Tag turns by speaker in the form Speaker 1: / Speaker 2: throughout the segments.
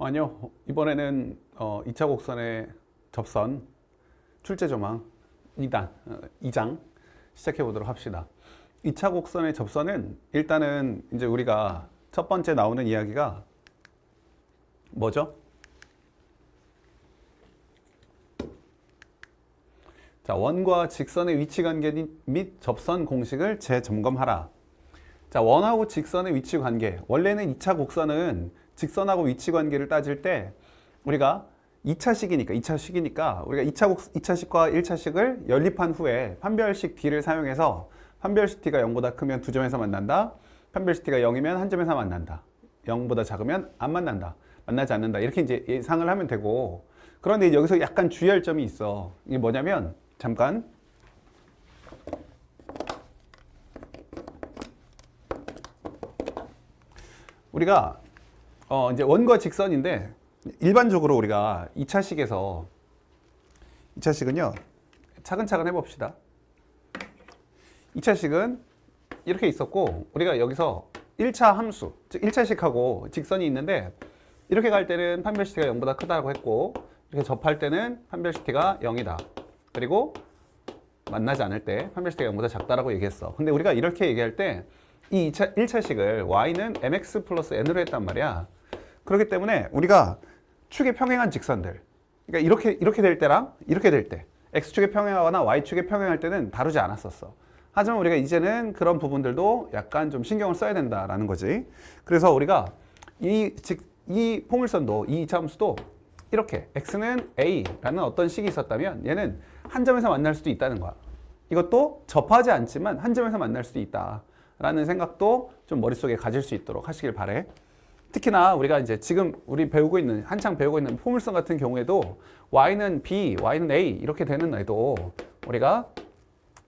Speaker 1: 아니요. 이번에는 2차 곡선의 접선 출제 조망 2단, 2장 시작해 보도록 합시다. 2차 곡선의 접선은 일단은 이제 우리가 첫 번째 나오는 이야기가 뭐죠? 자, 원과 직선의 위치 관계 및 접선 공식을 재점검하라. 자, 원하고 직선의 위치 관계. 원래는 2차 곡선은 직선하고 위치 관계를 따질 때 우리가 2차식이니까 우리가 2차식과 1차식을 연립한 후에 판별식 D를 사용해서 판별식 D가 0보다 크면 두 점에서 만난다. 판별식 D가 0이면 한 점에서 만난다. 0보다 작으면 안 만난다. 만나지 않는다. 이렇게 이제 예상을 하면 되고, 그런데 여기서 약간 주의할 점이 있어. 이게 뭐냐면 잠깐 우리가 이제 원과 직선인데 일반적으로 우리가 2차식은요 차근차근 해봅시다. 2차식은 이렇게 있었고 우리가 여기서 1차 함수, 즉 1차식하고 직선이 있는데 이렇게 갈 때는 판별식 T가 0보다 크다고 했고 이렇게 접할 때는 판별식 T가 0이다. 그리고 만나지 않을 때 판별식 T가 0보다 작다라고 얘기했어. 근데 우리가 이렇게 얘기할 때 이 1차식을 y는 mx 플러스 n으로 했단 말이야. 그렇기 때문에 우리가 축에 평행한 직선들, 그러니까 이렇게 될 때랑 이렇게 될 때, x축에 평행하거나 y축에 평행할 때는 다루지 않았었어. 하지만 우리가 이제는 그런 부분들도 약간 좀 신경을 써야 된다라는 거지. 그래서 우리가 이 포물선도, 이 이차함수도 이렇게 x는 a라는 어떤 식이 있었다면 얘는 한 점에서 만날 수도 있다는 거야. 이것도 접하지 않지만 한 점에서 만날 수도 있다라는 생각도 좀 머릿속에 가질 수 있도록 하시길 바래. 특히나 우리가 이제 지금 한창 배우고 있는 포물선 같은 경우에도 y는 b, y는 a 이렇게 되는 애도 우리가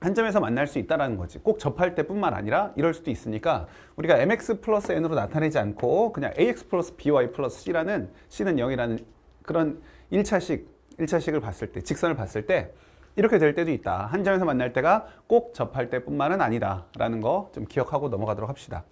Speaker 1: 한 점에서 만날 수 있다는 거지. 꼭 접할 때뿐만 아니라 이럴 수도 있으니까 우리가 mx 플러스 n으로 나타내지 않고 그냥 ax 플러스 by 플러스 c는 0이라는 그런 1차식을 봤을 때, 직선을 봤을 때 이렇게 될 때도 있다. 한 점에서 만날 때가 꼭 접할 때뿐만은 아니다라는 거 좀 기억하고 넘어가도록 합시다.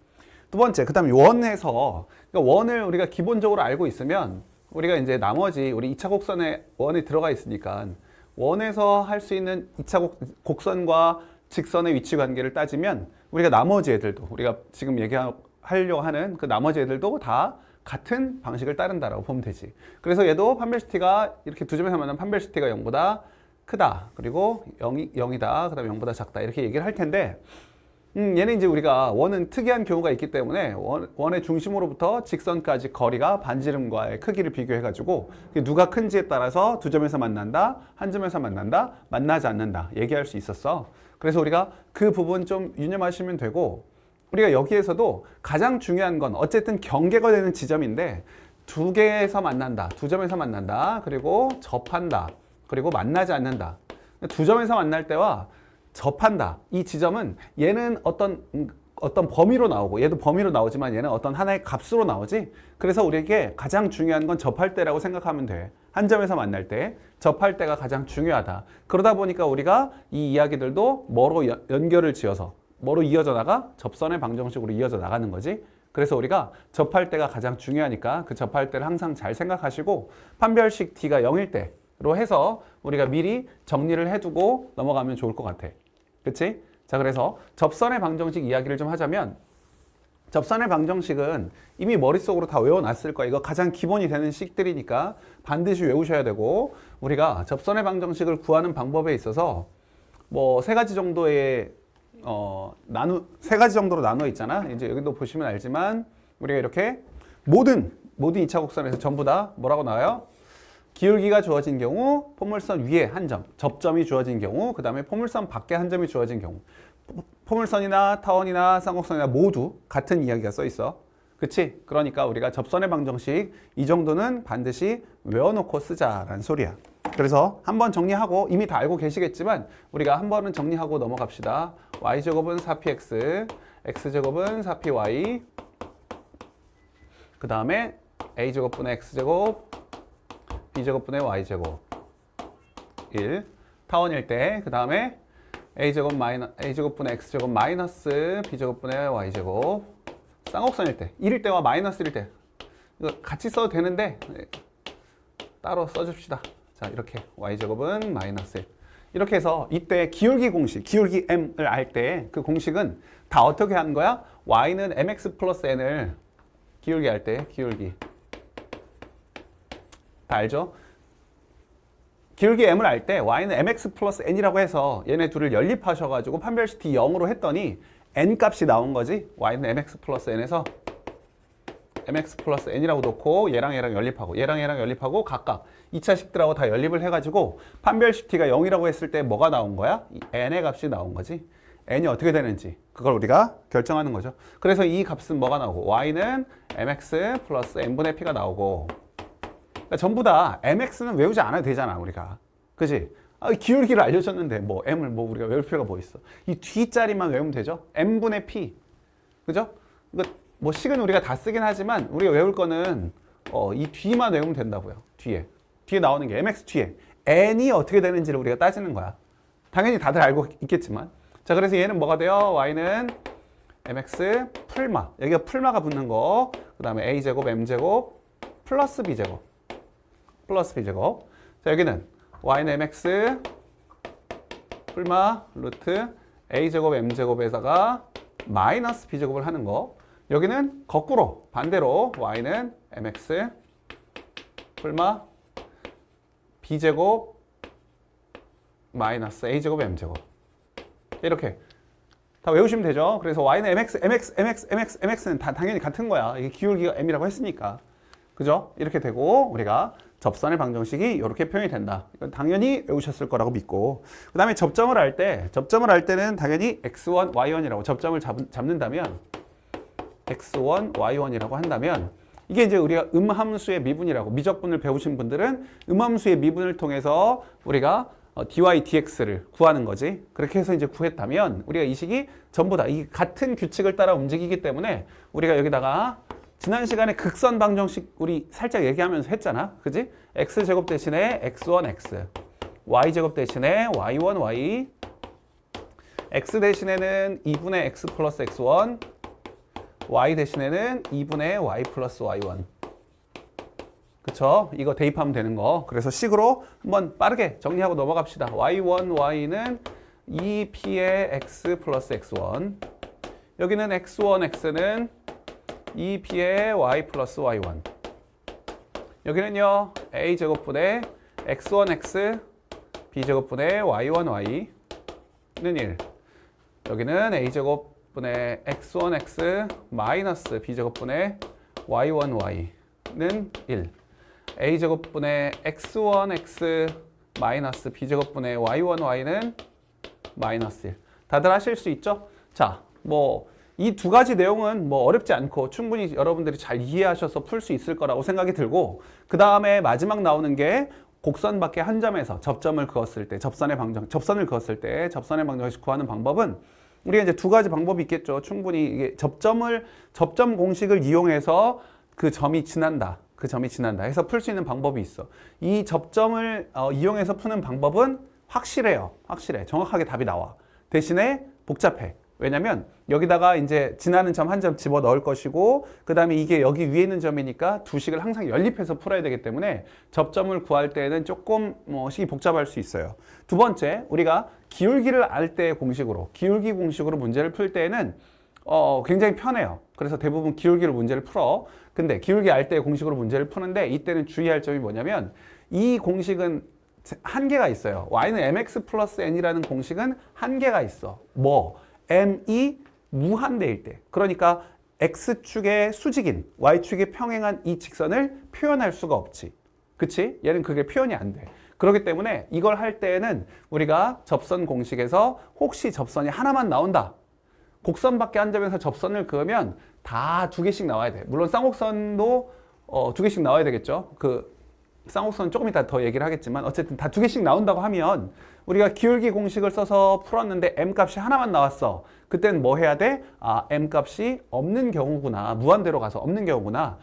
Speaker 1: 두 번째, 그 다음에 원에서, 그러니까 원을 우리가 기본적으로 알고 있으면 우리가 이제 나머지 우리 2차 곡선에 원이 들어가 있으니까 원에서 할 수 있는 2차 곡선과 직선의 위치 관계를 따지면 우리가 나머지 애들도 우리가 지금 얘기하려고 하는 그 나머지 애들도 다 같은 방식을 따른다라고 보면 되지. 그래서 얘도 판별식 T가 이렇게 두 점에서 만나면 판별식 T가 0보다 크다. 그리고 0이다. 그 다음에 0보다 작다. 이렇게 얘기를 할 텐데 얘는 이제 우리가 원은 특이한 경우가 있기 때문에 원의 중심으로부터 직선까지 거리가 반지름과의 크기를 비교해가지고 누가 큰지에 따라서 두 점에서 만난다, 한 점에서 만난다, 만나지 않는다 얘기할 수 있었어. 그래서 우리가 그 부분 좀 유념하시면 되고, 우리가 여기에서도 가장 중요한 건 어쨌든 경계가 되는 지점인데 두 개에서 만난다, 두 점에서 만난다, 그리고 접한다, 그리고 만나지 않는다. 두 점에서 만날 때와 접한다. 이 지점은 얘는 어떤 범위로 나오고 얘도 범위로 나오지만 얘는 어떤 하나의 값으로 나오지. 그래서 우리에게 가장 중요한 건 접할 때라고 생각하면 돼. 한 점에서 만날 때 접할 때가 가장 중요하다. 그러다 보니까 우리가 이 이야기들도 뭐로 연결을 지어서 뭐로 이어져 나가? 접선의 방정식으로 이어져 나가는 거지. 그래서 우리가 접할 때가 가장 중요하니까 그 접할 때를 항상 잘 생각하시고 판별식 T가 0일 때로 해서 우리가 미리 정리를 해두고 넘어가면 좋을 것 같아. 그치? 자, 그래서 접선의 방정식 이야기를 좀 하자면 접선의 방정식은 이미 머릿속으로 다 외워놨을 거야. 이거 가장 기본이 되는 식들이니까 반드시 외우셔야 되고, 우리가 접선의 방정식을 구하는 방법에 있어서 뭐 세 가지 정도의 세 가지 정도로 나눠 있잖아. 이제 여기도 보시면 알지만 우리가 이렇게 모든 2차 곡선에서 전부 다 뭐라고 나와요? 기울기가 주어진 경우, 포물선 위에 한 점, 접점이 주어진 경우, 그 다음에 포물선 밖에 한 점이 주어진 경우. 포물선이나 타원이나 쌍곡선이나 모두 같은 이야기가 써 있어. 그치? 그러니까 우리가 접선의 방정식 이 정도는 반드시 외워놓고 쓰자라는 소리야. 그래서 한번 정리하고, 이미 다 알고 계시겠지만 우리가 한 번은 정리하고 넘어갑시다. y제곱은 4px, x제곱은 4py, 그 다음에 a제곱분의 x제곱, b제곱분의 y제곱 1 타원일 때, 그 다음에 a제곱분의 x제곱 마이너스 b제곱분의 y제곱 쌍곡선일 때 1일 때와 마이너스일 때 이거 같이 써도 되는데 따로 써줍시다. 자, 이렇게 y제곱은 마이너스 1. 이렇게 해서 이때 기울기 공식, 기울기 m을 알 때 그 공식은 다 어떻게 하는 거야? y는 mx 플러스 n을 기울기 할 때 기울기 다 알죠? 기울기 m을 알 때 y는 mx 플러스 n이라고 해서 얘네 둘을 연립하셔가지고 판별식 t0으로 했더니 n 값이 나온 거지. y는 mx 플러스 n에서 mx 플러스 n이라고 놓고 얘랑 얘랑 연립하고 얘랑 얘랑 연립하고 각각 2차 식들하고 다 연립을 해가지고 판별식 t가 0이라고 했을 때 뭐가 나온 거야? 이 n의 값이 나온 거지. n이 어떻게 되는지 그걸 우리가 결정하는 거죠. 그래서 이 값은 뭐가 나오고 y는 mx 플러스 n분의 p가 나오고, 그러니까 전부 다 mx는 외우지 않아도 되잖아 우리가. 그지? 기울기를 알려줬는데 뭐 m을 뭐 우리가 외울 필요가 뭐 있어. 이 뒤자리만 외우면 되죠. n분의 p. 그죠? 이거 뭐 식은 우리가 다 쓰긴 하지만 우리가 외울 거는 이 뒤만 외우면 된다고요. 뒤에 나오는 게 mx 뒤에 n이 어떻게 되는지를 우리가 따지는 거야. 당연히 다들 알고 있겠지만. 자, 그래서 얘는 뭐가 돼요? y는 mx 풀마, 여기가 풀마가 붙는 거, 그 다음에 a제곱 m제곱 플러스 b제곱 자, 여기는 y는 mx 풀마 루트 a제곱 m제곱에다가 마이너스 b제곱을 하는 거. 여기는 거꾸로 반대로 y는 mx 풀마 b제곱 마이너스 a제곱 m제곱 이렇게 다 외우시면 되죠. 그래서 y는 mx는 다 당연히 같은 거야. 이게 기울기가 m이라고 했으니까. 그죠? 이렇게 되고 우리가 접선의 방정식이 이렇게 표현이 된다. 이건 당연히 외우셨을 거라고 믿고, 그 다음에 접점을 할 때는 당연히 x1, y1이라고 접점을 잡는다면 x1, y1이라고 한다면 이게 이제 우리가 음함수의 미분이라고, 미적분을 배우신 분들은 음함수의 미분을 통해서 우리가 dy, dx를 구하는 거지. 그렇게 해서 이제 구했다면 우리가 이 식이 전부 다 이 같은 규칙을 따라 움직이기 때문에 우리가 여기다가 지난 시간에 극선 방정식 우리 살짝 얘기하면서 했잖아. 그지? x제곱 대신에 x1, x, y제곱 대신에 y1, y, x 대신에는 2분의 x 플러스 x1, y 대신에는 2분의 y 플러스 y1. 그쵸? 이거 대입하면 되는 거. 그래서 식으로 한번 빠르게 정리하고 넘어갑시다. y1, y는 2p의 x 플러스 x1. 여기는 x1, x는 2p의 y 플러스 y1. 여기는요, a제곱분의 x1, x, b제곱분의 y1, y는 1. 여기는 a제곱분의 x1, x 마이너스 b제곱분의 y1, y는 1. a제곱분의 x1, x 마이너스 b제곱분의 y1, y는 마이너스 1. 다들 하실 수 있죠? 자, 뭐 이 두 가지 내용은 뭐 어렵지 않고 충분히 여러분들이 잘 이해하셔서 풀 수 있을 거라고 생각이 들고, 그 다음에 마지막 나오는 게 곡선 밖에 한 점에서 접점을 그었을 때, 접선을 그었을 때 접선의 방정식 구하는 방법은 우리가 이제 두 가지 방법이 있겠죠. 충분히 이게 접점 공식을 이용해서 그 점이 지난다 해서 풀 수 있는 방법이 있어. 이 접점을 이용해서 푸는 방법은 확실해. 정확하게 답이 나와. 대신에 복잡해. 왜냐면 여기다가 이제 지나는 점 한 점 집어 넣을 것이고, 그 다음에 이게 여기 위에 있는 점이니까 두 식을 항상 연립해서 풀어야 되기 때문에 접점을 구할 때는 조금 식이 복잡할 수 있어요. 두 번째, 우리가 기울기를 알 때의 공식으로, 기울기 공식으로 문제를 풀 때는 굉장히 편해요. 그래서 대부분 기울기로 문제를 풀어. 근데 기울기 알 때의 공식으로 문제를 푸는데 이때는 주의할 점이 뭐냐면 이 공식은 한계가 있어요. y는 mx 플러스 n이라는 공식은 한계가 있어. m이 무한대일 때. 그러니까 x축의 수직인 y축의 평행한 이 직선을 표현할 수가 없지. 그치? 얘는 그게 표현이 안 돼. 그렇기 때문에 이걸 할 때에는 우리가 접선 공식에서 혹시 접선이 하나만 나온다. 곡선 밖에 한 점에서 접선을 그으면 다 두 개씩 나와야 돼. 물론 쌍곡선도 두 개씩 나와야 되겠죠. 그 쌍곡선은 조금 이따 더 얘기를 하겠지만 어쨌든 다 두 개씩 나온다고 하면 우리가 기울기 공식을 써서 풀었는데 m 값이 하나만 나왔어. 그때는 뭐 해야 돼? m 값이 없는 경우구나. 무한대로 가서 없는 경우구나.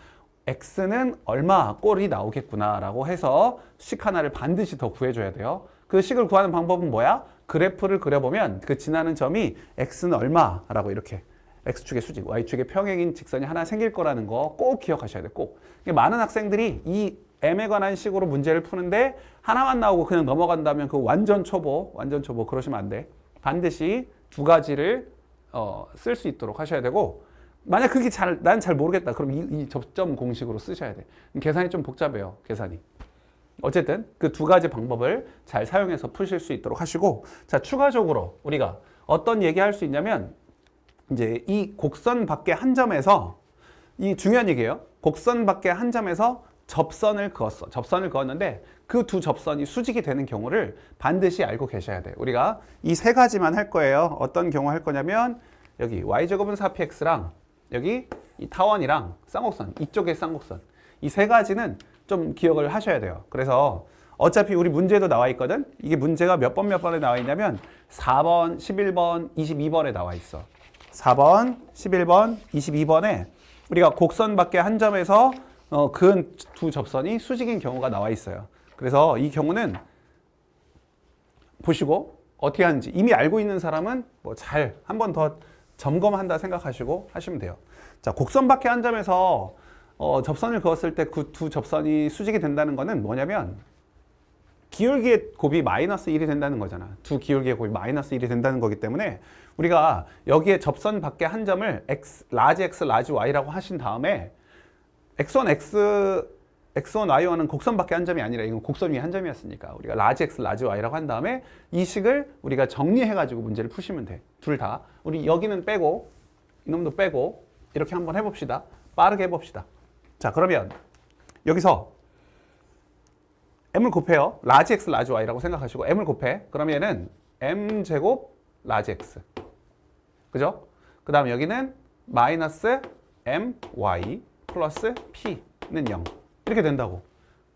Speaker 1: x는 얼마 꼴이 나오겠구나 라고 해서 식 하나를 반드시 더 구해줘야 돼요. 그 식을 구하는 방법은 뭐야? 그래프를 그려보면 그 지나는 점이 x는 얼마라고 이렇게 x축의 수직, y축의 평행인 직선이 하나 생길 거라는 거 꼭 기억하셔야 돼요. 꼭. 많은 학생들이 이 m에 관한 식으로 문제를 푸는데 하나만 나오고 그냥 넘어간다면 그 완전 초보 그러시면 안 돼. 반드시 두 가지를 쓸 수 있도록 하셔야 되고, 만약 그게 난 잘 모르겠다. 그럼 이 접점 공식으로 쓰셔야 돼. 계산이 좀 복잡해요. 계산이. 어쨌든 그 두 가지 방법을 잘 사용해서 푸실 수 있도록 하시고, 자, 추가적으로 우리가 어떤 얘기할 수 있냐면, 이제 이 곡선 밖에 한 점에서, 이 중요한 얘기예요. 곡선 밖에 한 점에서 접선을 그었어. 접선을 그었는데 그 두 접선이 수직이 되는 경우를 반드시 알고 계셔야 돼요. 우리가 이 세 가지만 할 거예요. 어떤 경우 할 거냐면, 여기 y제곱은 4px랑 여기 이 타원이랑 쌍곡선, 이쪽의 쌍곡선, 이 세 가지는 좀 기억을 하셔야 돼요. 그래서 어차피 우리 문제도 나와 있거든. 이게 문제가 몇 번에 나와 있냐면 4번, 11번, 22번에 나와 있어. 4번, 11번, 22번에 우리가 곡선 밖에 한 점에서 그은 두 접선이 수직인 경우가 나와 있어요. 그래서 이 경우는 보시고 어떻게 하는지 이미 알고 있는 사람은 뭐 잘 한 번 더 점검한다 생각하시고 하시면 돼요. 자, 곡선 밖에 한 점에서 접선을 그었을 때 그 두 접선이 수직이 된다는 거는 뭐냐면, 기울기의 곱이 마이너스 1이 된다는 거잖아. 두 기울기의 곱이 마이너스 1이 된다는 거기 때문에 우리가 여기에 접선 밖에 한 점을 라지 x, 라지 y라고 하신 다음에 x1, y1은 곡선 밖에 한 점이 아니라 이건 곡선 위에 한 점이었으니까 우리가 라지 x, 라지 y라고 한 다음에 이 식을 우리가 정리해가지고 문제를 푸시면 돼. 둘 다. 우리 여기는 빼고 이놈도 빼고 이렇게 한번 해봅시다. 빠르게 해봅시다. 자, 그러면 여기서 m을 곱해요. 라지 x, 라지 y라고 생각하시고 m을 곱해. 그러면은 m제곱 라지 x. 그죠? 그 다음에 여기는 마이너스 my 플러스 p는 0. 이렇게 된다고.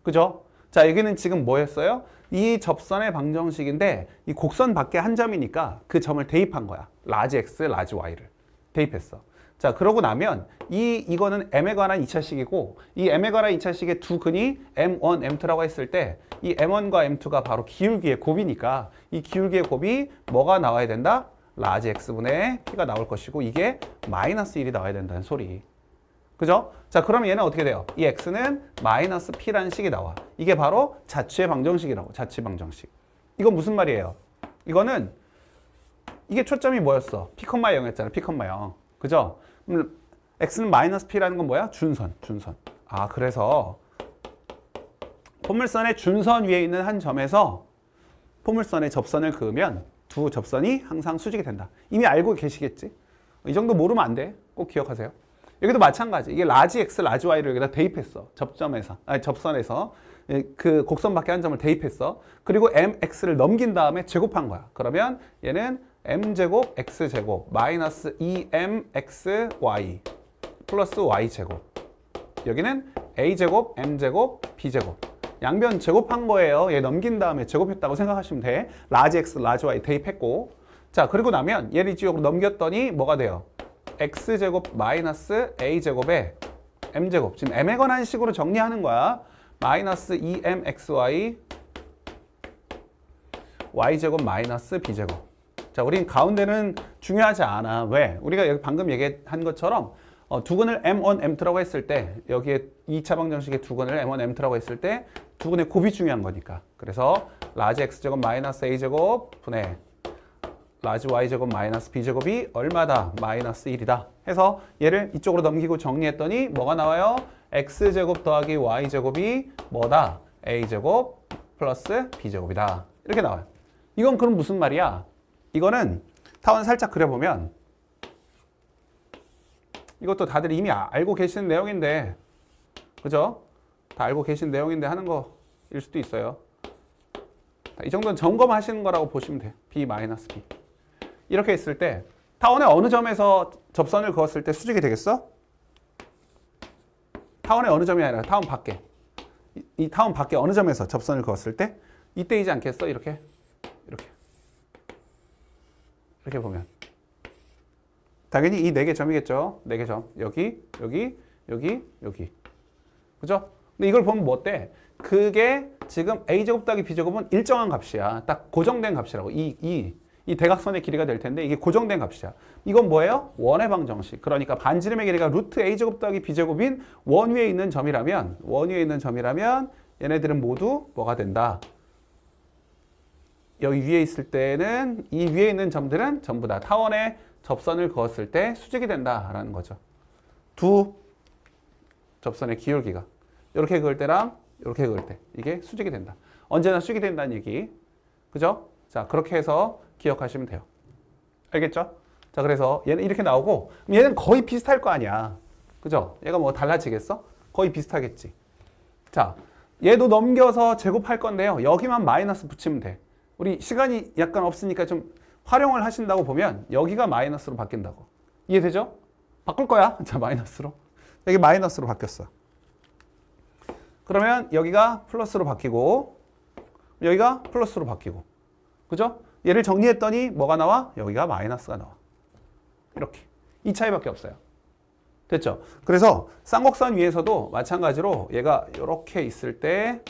Speaker 1: 그죠? 자, 여기는 지금 뭐였어요? 이 접선의 방정식인데 이 곡선 밖에 한 점이니까 그 점을 대입한 거야. 라지 x, 라지 y를 대입했어. 자, 그러고 나면 이거는 m에 관한 2차식이고 이 m에 관한 2차식의 두 근이 m1, m2라고 했을 때 이 m1과 m2가 바로 기울기의 곱이니까 이 기울기의 곱이 뭐가 나와야 된다? 라지 x분의 p가 나올 것이고 이게 마이너스 1이 나와야 된다는 소리. 그죠? 자, 그러면 얘는 어떻게 돼요? 이 x는 마이너스 p라는 식이 나와. 이게 바로 자취의 방정식이라고. 자취 방정식. 이건 무슨 말이에요? 이거는 이게 초점이 뭐였어? p, 0였잖아. p, 0. 그죠? x는 마이너스 p라는 건 뭐야? 준선. 아, 그래서 포물선의 준선 위에 있는 한 점에서 포물선의 접선을 그으면 두 접선이 항상 수직이 된다. 이미 알고 계시겠지? 이 정도 모르면 안 돼. 꼭 기억하세요. 여기도 마찬가지. 이게 라지 x, 라지 y를 여기다 대입했어. 접선에서 그 곡선 밖에 한 점을 대입했어. 그리고 mx를 넘긴 다음에 제곱한 거야. 그러면 얘는 m제곱 x제곱 마이너스 2mxy 플러스 y제곱. 여기는 a제곱 m제곱 b제곱. 양변 제곱한 거예요. 얘 넘긴 다음에 제곱했다고 생각하시면 돼. 라지 x, 라지 y 대입했고. 자, 그리고 나면 얘를 이쪽으로 넘겼더니 뭐가 돼요? x제곱 마이너스 a제곱에 m제곱. 지금 m에 관한 식으로 정리하는 거야. 마이너스 2mxy y제곱 마이너스 b제곱. 자, 우린 가운데는 중요하지 않아. 왜? 우리가 여기 방금 얘기한 것처럼 두근을 m1, m2라고 했을 때 여기에 2차 방정식의 두근을 m1, m2라고 했을 때 두근의 곱이 중요한 거니까. 그래서 라지 x제곱 마이너스 a제곱 분의 라지 y제곱 마이너스 b제곱이 얼마다? 마이너스 1이다. 해서 얘를 이쪽으로 넘기고 정리했더니 뭐가 나와요? x제곱 더하기 y제곱이 뭐다? a제곱 플러스 b제곱이다. 이렇게 나와요. 이건 그럼 무슨 말이야? 이거는 타원 살짝 그려보면 이것도 다들 이미 알고 계시는 내용인데, 그죠? 다 알고 계신 내용인데 하는 거일 수도 있어요. 이 정도는 점검하시는 거라고 보시면 돼요. b 마이너스 b. 이렇게 했을 때 타원의 어느 점에서 접선을 그었을 때 수직이 되겠어? 타원의 어느 점이 아니라 타원 밖에. 이 타원 밖에 어느 점에서 접선을 그었을 때 이때이지 않겠어? 이렇게 보면 당연히 이 4개 점이겠죠. 4개 점. 여기. 그죠? 근데 이걸 보면 뭐 어때? 그게 지금 a제곱 더하기 b제곱은 일정한 값이야. 딱 고정된 값이라고. 이 대각선의 길이가 될 텐데 이게 고정된 값이야. 이건 뭐예요? 원의 방정식. 그러니까 반지름의 길이가 루트 a제곱 더하기 b제곱인 원 위에 있는 점이라면 얘네들은 모두 뭐가 된다? 여기 위에 있을 때는 이 위에 있는 점들은 전부 다 타원에 접선을 그었을 때 수직이 된다라는 거죠. 두 접선의 기울기가 이렇게 그을 때랑 이렇게 그을 때 이게 수직이 된다. 언제나 수직이 된다는 얘기. 그죠? 자, 그렇게 해서 기억하시면 돼요. 알겠죠? 자, 그래서 얘는 이렇게 나오고 얘는 거의 비슷할 거 아니야. 그죠? 얘가 뭐 달라지겠어? 거의 비슷하겠지. 자, 얘도 넘겨서 제곱할 건데요. 여기만 마이너스 붙이면 돼. 우리 시간이 약간 없으니까 좀 활용을 하신다고 보면 여기가 마이너스로 바뀐다고. 이해되죠? 바꿀 거야. 자, 마이너스로. 여기 마이너스로 바뀌었어. 그러면 여기가 플러스로 바뀌고 여기가 플러스로 바뀌고. 그죠? 얘를 정리했더니 뭐가 나와? 여기가 마이너스가 나와. 이렇게. 이 차이밖에 없어요. 됐죠? 그래서 쌍곡선 위에서도 마찬가지로 얘가 이렇게 있을 때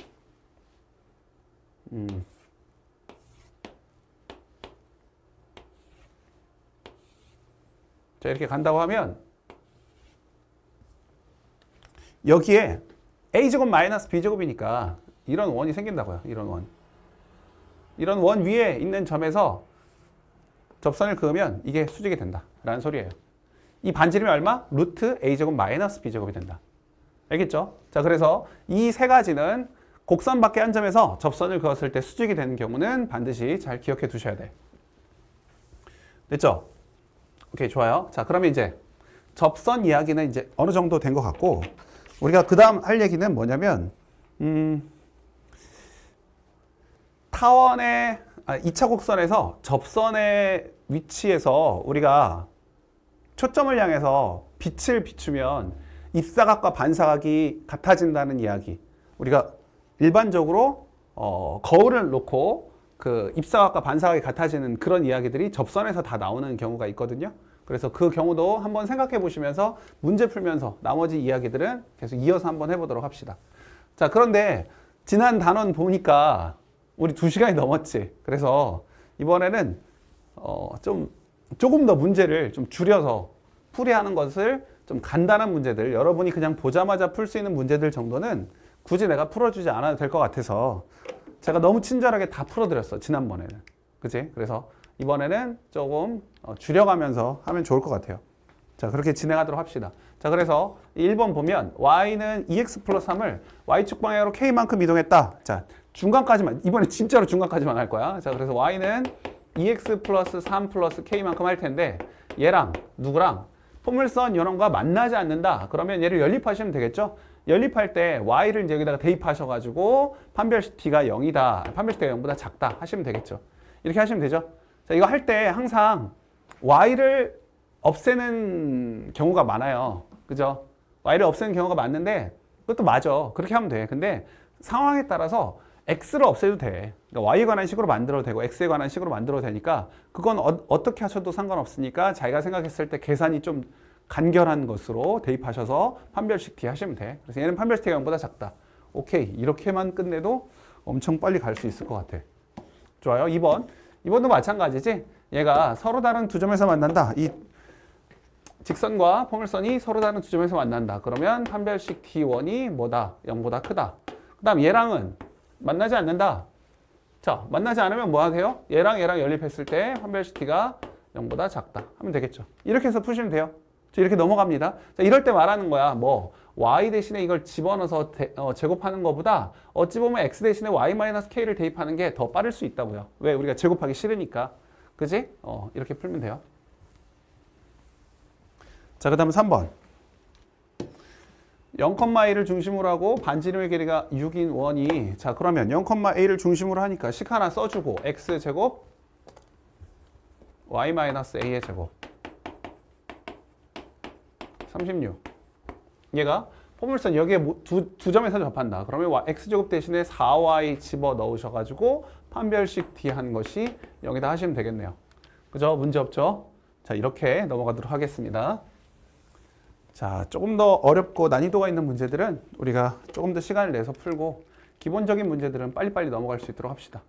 Speaker 1: 자, 이렇게 간다고 하면 여기에 a제곱 마이너스 b제곱이니까 이런 원이 생긴다고요. 이런 원 위에 있는 점에서 접선을 그으면 이게 수직이 된다라는 소리예요. 이 반지름이 얼마? 루트 a제곱 마이너스 b제곱이 된다. 알겠죠? 자, 그래서 이 세 가지는 곡선 밖의 한 점에서 접선을 그었을 때 수직이 되는 경우는 반드시 잘 기억해 두셔야 돼. 됐죠? 오케이, 좋아요. 자, 그러면 이제 접선 이야기는 이제 어느 정도 된 것 같고 우리가 그 다음 할 얘기는 뭐냐면 타원의 2차 곡선에서 접선의 위치에서 우리가 초점을 향해서 빛을 비추면 입사각과 반사각이 같아진다는 이야기. 우리가 일반적으로 거울을 놓고 그 입사각과 반사각이 같아지는 그런 이야기들이 접선에서 다 나오는 경우가 있거든요. 그래서 그 경우도 한번 생각해 보시면서 문제 풀면서 나머지 이야기들은 계속 이어서 한번 해보도록 합시다. 자, 그런데 지난 단원 보니까 우리 2시간이 넘었지. 그래서 이번에는 조금 더 문제를 좀 줄여서 풀이하는 것을 좀 간단한 문제들, 여러분이 그냥 보자마자 풀 수 있는 문제들 정도는 굳이 내가 풀어주지 않아도 될 것 같아서 제가 너무 친절하게 다 풀어드렸어, 지난번에는. 그치? 그래서 이번에는 조금 줄여가면서 하면 좋을 것 같아요. 자, 그렇게 진행하도록 합시다. 자, 그래서 1번 보면 y는 2x 플러스 3을 y축 방향으로 k만큼 이동했다. 자, 중간까지만, 이번에 진짜로 중간까지만 할 거야. 자, 그래서 y는 2x 플러스 3 플러스 k만큼 할 텐데 얘랑 누구랑 포물선 요놈과 만나지 않는다. 그러면 얘를 연립하시면 되겠죠? 연립할 때 y를 이제 여기다가 대입하셔가지고 판별식 t가 0이다. 판별식 t가 0보다 작다 하시면 되겠죠. 이렇게 하시면 되죠. 자, 이거 할 때 항상 y를 없애는 경우가 많아요. 그죠? y를 없애는 경우가 많은데 그것도 맞아. 그렇게 하면 돼. 근데 상황에 따라서 x를 없애도 돼. 그러니까 y에 관한 식으로 만들어도 되고 x에 관한 식으로 만들어도 되니까 그건 어떻게 하셔도 상관없으니까 자기가 생각했을 때 계산이 좀 간결한 것으로 대입하셔서 판별식 t 하시면 돼. 그래서 얘는 판별식 t가 0보다 작다. 오케이. 이렇게만 끝내도 엄청 빨리 갈 수 있을 것 같아. 좋아요. 2번도 마찬가지지. 얘가 서로 다른 두 점에서 만난다. 이 직선과 포물선이 서로 다른 두 점에서 만난다. 그러면 판별식 t1이 뭐다? 0보다 크다. 그 다음 얘랑은 만나지 않는다. 자, 만나지 않으면 뭐 하세요? 얘랑 연립했을 때 판별식 t가 0보다 작다 하면 되겠죠. 이렇게 해서 푸시면 돼요. 이렇게 넘어갑니다. 자, 이럴 때 말하는 거야. 뭐 y 대신에 이걸 집어넣어서 제곱하는 것보다 어찌 보면 x 대신에 y-k를 대입하는 게 더 빠를 수 있다고요. 왜? 우리가 제곱하기 싫으니까. 그지? 이렇게 풀면 돼요. 자, 그 다음 3번. 0,a를 중심으로 하고 반지름의 길이가 6인 원이, 자, 그러면 0,a를 중심으로 하니까 식 하나 써주고 x제곱 y-a의 제곱 36. 얘가 포물선 여기에 두 점에서 접한다. 그러면 x제곱 대신에 4y 집어 넣으셔가지고 판별식 t 한 것이 0이다 하시면 되겠네요. 그죠? 문제 없죠? 자, 이렇게 넘어가도록 하겠습니다. 자, 조금 더 어렵고 난이도가 있는 문제들은 우리가 조금 더 시간을 내서 풀고 기본적인 문제들은 빨리빨리 넘어갈 수 있도록 합시다.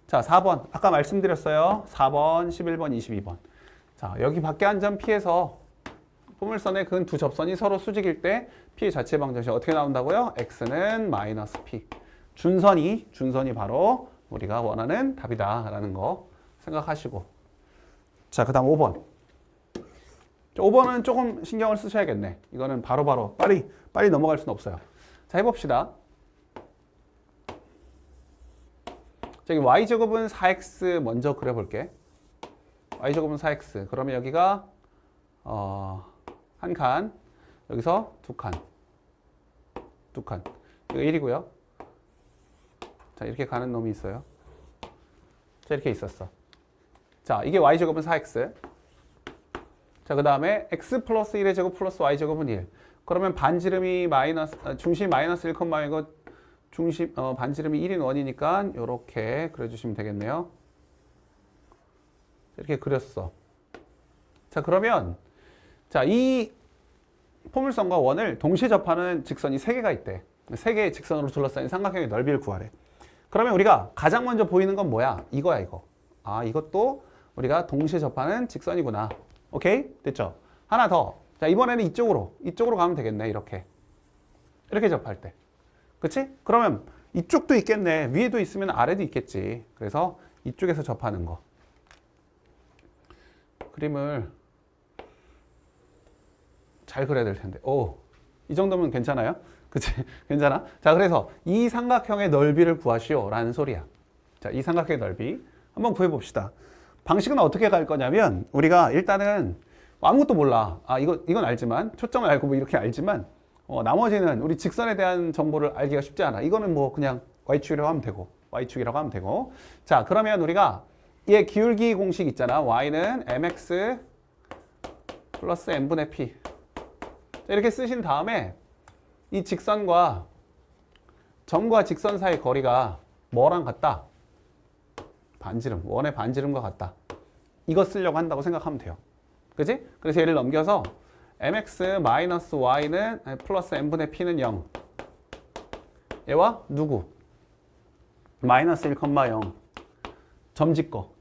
Speaker 1: 자, 4번. 아까 말씀드렸어요. 4번, 11번, 22번. 자, 여기 밖에 한 점 피해서 포물선에 근 두 접선이 서로 수직일 때 P의 자체 방정식 어떻게 나온다고요? X는 마이너스 P. 준선이 바로 우리가 원하는 답이다라는 거 생각하시고. 자, 그 다음 5번. 5번은 조금 신경을 쓰셔야겠네. 이거는 바로바로 빨리 넘어갈 수는 없어요. 자, 해봅시다. 저기 y제곱은 4x 먼저 그려볼게. y제곱은 4x. 그러면 여기가 한 칸, 여기서 두 칸. 이거 1이고요. 자, 이렇게 가는 놈이 있어요. 자, 이렇게 있었어. 자, 이게 y제곱은 4x. 자, 그 다음에 x 플러스 1의 제곱 플러스 y제곱은 1. 그러면 반지름이 중심이 마이너스 1,0이고 반지름이 1인 원이니까 이렇게 그려주시면 되겠네요. 이렇게 그렸어. 자, 그러면 자, 이 포물선과 원을 동시에 접하는 직선이 3개가 있대. 3개의 직선으로 둘러싸인 삼각형의 넓이를 구하래. 그러면 우리가 가장 먼저 보이는 건 뭐야? 이거야, 이거. 아, 이것도 우리가 동시에 접하는 직선이구나. 오케이? 됐죠? 하나 더. 자, 이번에는 이쪽으로 가면 되겠네. 이렇게 접할 때. 그치? 그러면 이쪽도 있겠네. 위에도 있으면 아래도 있겠지. 그래서 이쪽에서 접하는 거. 그림을 잘 그려야 될 텐데. 이 정도면 괜찮아요? 그치? 괜찮아? 자, 그래서 이 삼각형의 넓이를 구하시오 라는 소리야. 자, 이 삼각형의 넓이 한번 구해봅시다. 방식은 어떻게 갈 거냐면 우리가 일단은 아무것도 몰라. 이건 알지만 초점을 알고 뭐 이렇게 알지만 나머지는 우리 직선에 대한 정보를 알기가 쉽지 않아. 이거는 뭐 그냥 y축이라고 하면 되고. 자, 그러면 우리가 얘 기울기 공식 있잖아. y는 mx 플러스 n분의 p. 자, 이렇게 쓰신 다음에 이 직선과 점과 직선 사이 거리가 뭐랑 같다? 원의 반지름과 같다. 이거 쓰려고 한다고 생각하면 돼요. 그지? 그래서 얘를 넘겨서 mx 마이너스 y는 플러스 n분의 p는 0. 얘와 누구? 마이너스 1,0.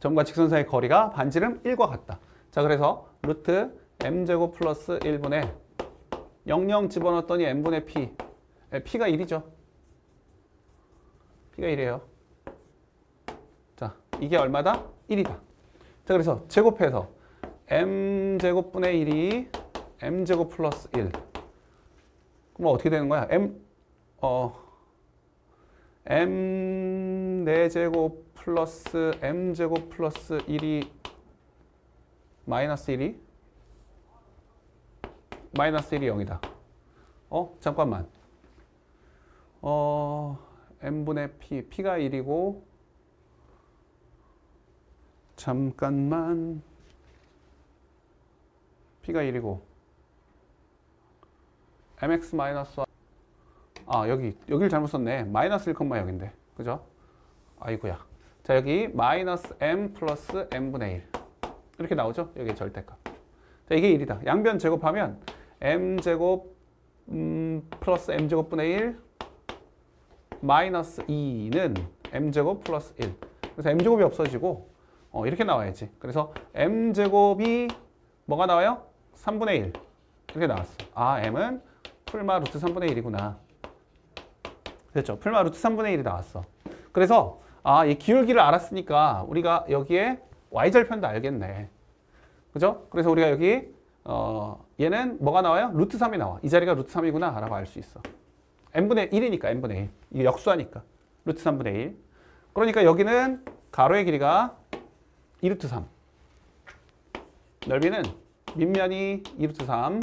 Speaker 1: 점과 직선 사이 거리가 반지름 1과 같다. 자, 그래서 루트 m제곱 플러스 1분의 00 집어넣었더니 n분의 p. p가 1이죠. p가 1이에요. 자, 이게 얼마다? 1이다. 자, 그래서 제곱해서 m제곱분의 1이 m제곱 플러스 1. 그럼 어떻게 되는 거야? m 4제곱 플러스 m제곱 플러스 1이 마이너스 1이? 마이너스 1이 0이다. 잠깐만. m분의 p가 1이고 잠깐만. p가 1이고 mx 마이너스 여기를 잘못 썼네. 마이너스 1,0인데. 그죠? 아이고야. 자, 여기 마이너스 m 플러스 m분의 1. 이렇게 나오죠? 여기 절대값. 자, 이게 1이다. 양변 제곱하면 m제곱 플러스 m제곱분의 1 마이너스 2는 m제곱 플러스 1. 그래서 m제곱이 없어지고 이렇게 나와야지. 그래서 m제곱이 뭐가 나와요? 3분의 1. 이렇게 나왔어. m은 풀마 루트 3분의 1이구나. 됐죠? 풀마 루트 3분의 1이 나왔어. 그래서 이 기울기를 알았으니까 우리가 여기에 y절편도 알겠네. 그죠? 그래서 우리가 여기 얘는 뭐가 나와요? 루트 3이 나와. 이 자리가 루트 3이구나 라고 알 수 있어. n분의 1이니까 n분의 1. 이게 역수하니까. 루트 3분의 1. 그러니까 여기는 가로의 길이가 2루트 3. 넓이는 밑면이 2루트 3.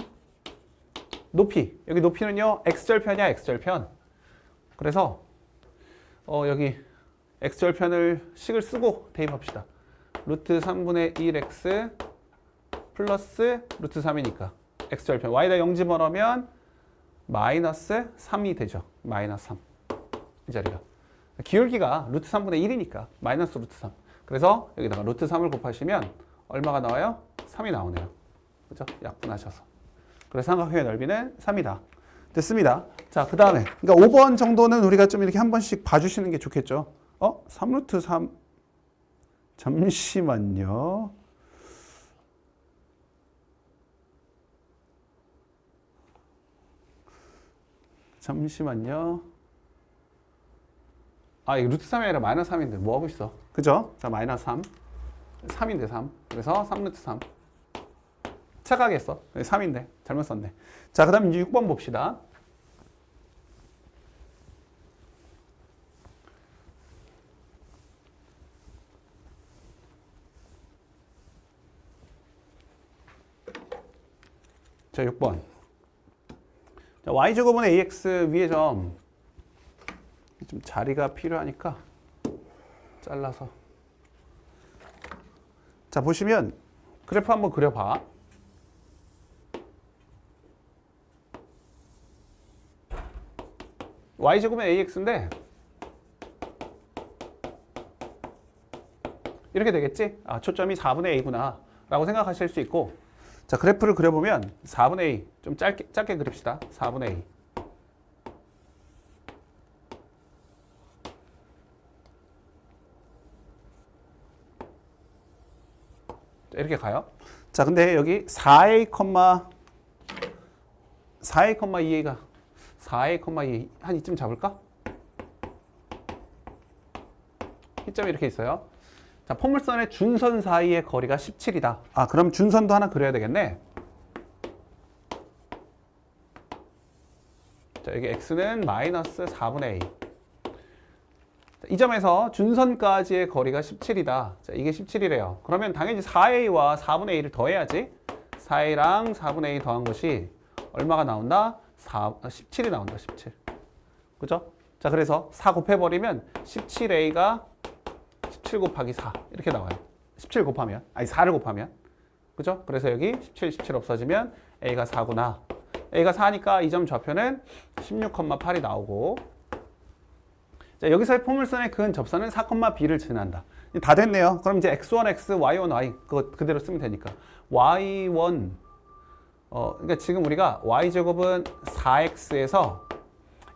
Speaker 1: 높이. 여기 높이는요. x절편이야, x절편. 그래서 여기 x절편을 식을 쓰고 대입합시다. 루트 3분의 1x 플러스 루트 3이니까 x절편. y에다 0 집어넣으면 마이너스 3이 되죠. 마이너스 3. 이 자리가. 기울기가 루트 3분의 1이니까 마이너스 루트 3. 그래서 여기다가 루트 3을 곱하시면 얼마가 나와요? 3이 나오네요. 그죠? 약분하셔서. 그래서 삼각형의 넓이는 3이다. 됐습니다. 자, 그 다음에 그러니까 5번 정도는 우리가 좀 이렇게 한 번씩 봐주시는 게 좋겠죠. 3루트 3 잠시만요. 잠시만요. 아, 이거 루트 3이 아니라 마이너스 3인데 뭐 하고 있어? 그죠? 자, 마이너스 3. 3인데 3. 그래서 3루트 3. 착각하게 했어. 3인데 잘못 썼네. 자, 그 다음 이제 6번 봅시다. 자, 6번. 자, y제곱은 ax 위의 점. 좀 자리가 필요하니까 잘라서. 자, 보시면 그래프 한번 그려봐. y제곱은 ax인데 이렇게 되겠지? 아, 초점이 4분의 a구나 라고 생각하실 수 있고, 자, 그래프를 그려보면 4분의 a, 좀 짧게 그립시다. 4분의 a. 자, 이렇게 가요. 자, 근데 여기 4a, 2a가 4a, 2a 한 이쯤 잡을까? 이점이 이렇게 있어요. 자, 포물선의 준선 사이의 거리가 17이다. 아, 그럼 준선도 하나 그려야 되겠네. 자, 여기 x는 마이너스 4분의 a. 자, 이 점에서 준선까지의 거리가 17이다. 자, 이게 17이래요. 그러면 당연히 4a와 4분의 a를 더해야지. 4a랑 4분의 a 더한 것이 얼마가 나온다? 17이 나온다. 17. 그죠? 자, 그래서 4 곱해버리면 17a가 17 곱하기 4 이렇게 나와요. 17 곱하면, 아니 4를 곱하면, 그죠? 그래서 여기 17 없어지면 a가 4구나. a가 4니까 이 점 좌표는 16,8이 나오고, 자, 여기서의 포물선의 근 접선은 4,b를 지난다. 다 됐네요. 그럼 이제 x1, x, y1, y 그거 그대로 쓰면 되니까 y1 그러니까 지금 우리가 y제곱은 4x에서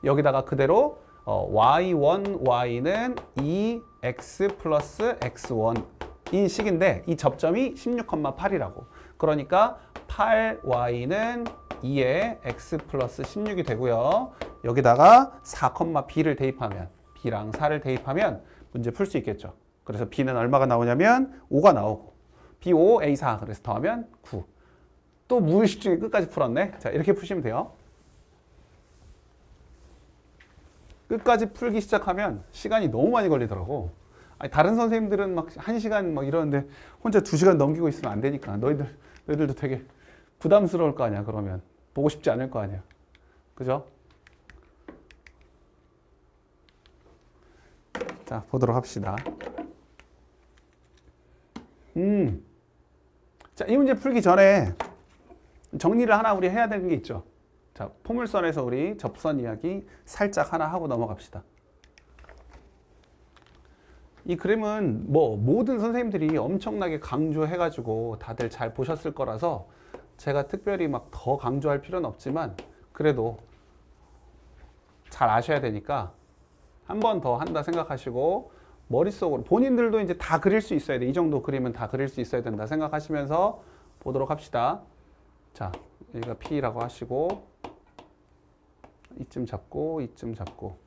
Speaker 1: 여기다가 그대로 y1, y는 2x 플러스 x1인 식인데 이 접점이 16,8이라고. 그러니까 8y는 2에 x 플러스 16이 되고요. 여기다가 4,b를 대입하면, b랑 4를 대입하면 문제 풀 수 있겠죠. 그래서 b는 얼마가 나오냐면 5가 나오고, b5, a4 그래서 더하면 9. 또 무의식 중에 끝까지 풀었네. 자, 이렇게 푸시면 돼요. 끝까지 풀기 시작하면 시간이 너무 많이 걸리더라고. 아니, 다른 선생님들은 막 1시간 막 이러는데 혼자 2시간 넘기고 있으면 안 되니까. 너희들도 되게 부담스러울 거 아니야, 그러면. 보고 싶지 않을 거 아니야. 그죠? 자, 보도록 합시다. 자, 이 문제 풀기 전에 정리를 하나 우리 해야 되는 게 있죠. 자, 포물선에서 우리 접선 이야기 살짝 하나 하고 넘어갑시다. 이 그림은 뭐 모든 선생님들이 엄청나게 강조해가지고 다들 잘 보셨을 거라서 제가 특별히 막 더 강조할 필요는 없지만 그래도 잘 아셔야 되니까 한 번 더 한다 생각하시고 머릿속으로 본인들도 이제 다 그릴 수 있어야 돼. 이 정도 그림은 다 그릴 수 있어야 된다 생각하시면서 보도록 합시다. 자, 여기가 P라고 하시고 이쯤 잡고 이쯤 잡고,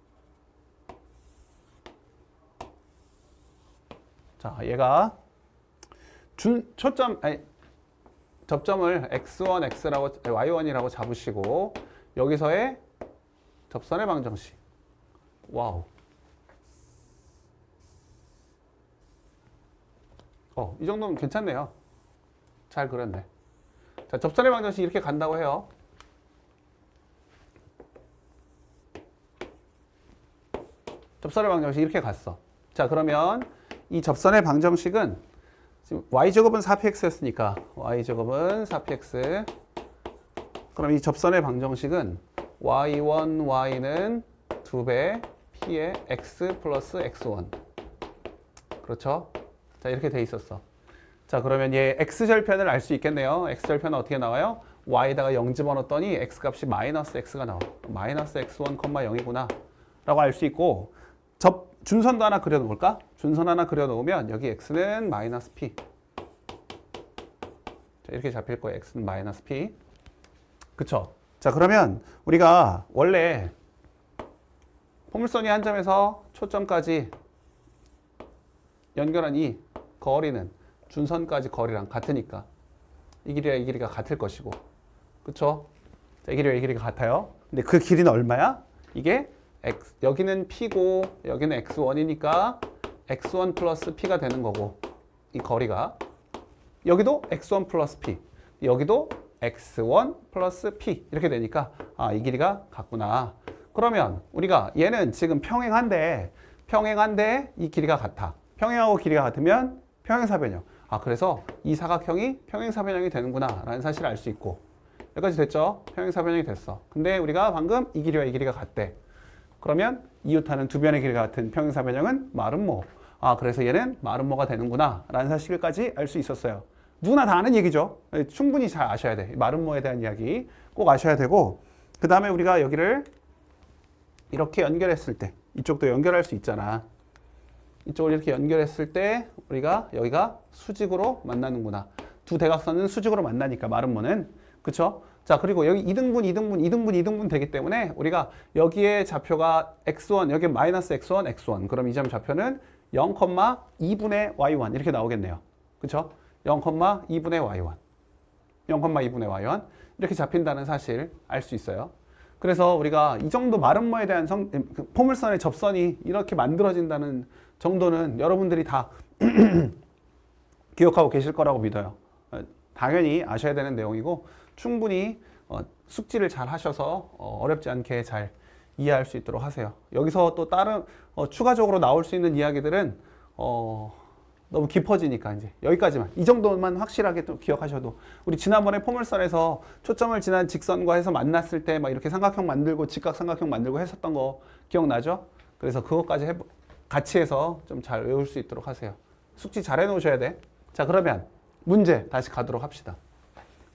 Speaker 1: 자, 얘가 접점을 x1, x라고 y1이라고 잡으시고 여기서의 접선의 방정식. 와우. 이 정도면 괜찮네요. 잘 그렸네. 자, 접선의 방정식 이렇게 간다고 해요. 접선의 방정식 이렇게 갔어. 자, 그러면 이 접선의 방정식은 지금 y제곱은 4px였으니까 y제곱은 4px. 그럼 이 접선의 방정식은 y1, y는 2배 p의 x 플러스 x1. 그렇죠? 자, 이렇게 돼 있었어. 자, 그러면 얘 x절편을 알 수 있겠네요. x절편은 어떻게 나와요? y에다가 0 집어넣었더니 x값이 마이너스 x가 나와. 마이너스 x1, 0이구나 라고 알 수 있고, 준선도 하나 그려놓을까? 준선 하나 그려놓으면 여기 x는 마이너스 p. 자, 이렇게 잡힐 거예요. x는 마이너스 p. 그쵸? 자, 그러면 우리가 원래 포물선이 한 점에서 초점까지 연결한 이 거리는 준선까지 거리랑 같으니까 이 길이와 이 길이가 같을 것이고, 그쵸? 자, 이 길이와 이 길이가 같아요. 근데 그 길이는 얼마야? 이게 x, 여기는 p고 여기는 x1이니까 x1 플러스 p가 되는 거고, 이 거리가 여기도 x1 플러스 p, 여기도 x1 플러스 p 이렇게 되니까 아, 이 길이가 같구나. 그러면 우리가 얘는 지금 평행한데 이 길이가 같아. 평행하고 길이가 같으면 평행사변형. 아, 그래서 이 사각형이 평행사변형이 되는구나 라는 사실을 알 수 있고, 여기까지 됐죠? 평행사변형이 됐어. 근데 우리가 방금 이 길이와 이 길이가 같대. 그러면 이웃하는 두 변의 길이가 같은 평행사변형은 마름모. 아, 그래서 얘는 마름모가 되는구나 라는 사실까지 알 수 있었어요. 누구나 다 아는 얘기죠. 충분히 잘 아셔야 돼. 마름모에 대한 이야기 꼭 아셔야 되고, 그 다음에 우리가 여기를 이렇게 연결했을 때 이쪽도 연결할 수 있잖아. 이쪽을 이렇게 연결했을 때 우리가 여기가 수직으로 만나는구나. 두 대각선은 수직으로 만나니까 마름모는. 그쵸? 자, 그리고 여기 2등분 되기 때문에 우리가 여기에 좌표가 x1, 여기 마이너스 x1, x1. 그럼 이 점 좌표는 0,2분의 y1 이렇게 나오겠네요. 그쵸? 0,2분의 y1. 0,2분의 y1 이렇게 잡힌다는 사실 알 수 있어요. 그래서 우리가 이 정도 마름모에 대한 포물선의 접선이 이렇게 만들어진다는 정도는 여러분들이 다 기억하고 계실 거라고 믿어요. 당연히 아셔야 되는 내용이고 충분히 숙지를 잘 하셔서 어렵지 않게 잘 이해할 수 있도록 하세요. 여기서 또 다른 추가적으로 나올 수 있는 이야기들은 너무 깊어지니까 이제 여기까지만, 이 정도만 확실하게 또 기억하셔도, 우리 지난번에 포물선에서 초점을 지난 직선과 해서 만났을 때 막 이렇게 삼각형 만들고 직각삼각형 만들고 했었던 거 기억나죠? 그래서 그것까지 같이 해서 좀 잘 외울 수 있도록 하세요. 숙지 잘 해놓으셔야 돼. 자, 그러면 문제 다시 가도록 합시다.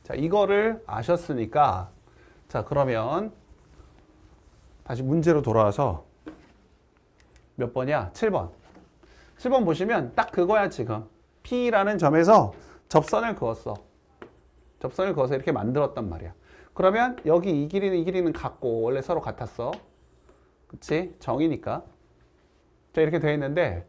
Speaker 1: 자, 이거를 아셨으니까, 자, 그러면 다시 문제로 돌아와서 몇 번이야? 7번. 7번 보시면 딱 그거야. 지금 P라는 점에서 접선을 그었어. 접선을 그어서 이렇게 만들었단 말이야. 그러면 여기 이 길이는 같고 원래 서로 같았어. 그치? 정이니까. 자, 이렇게 되어 있는데,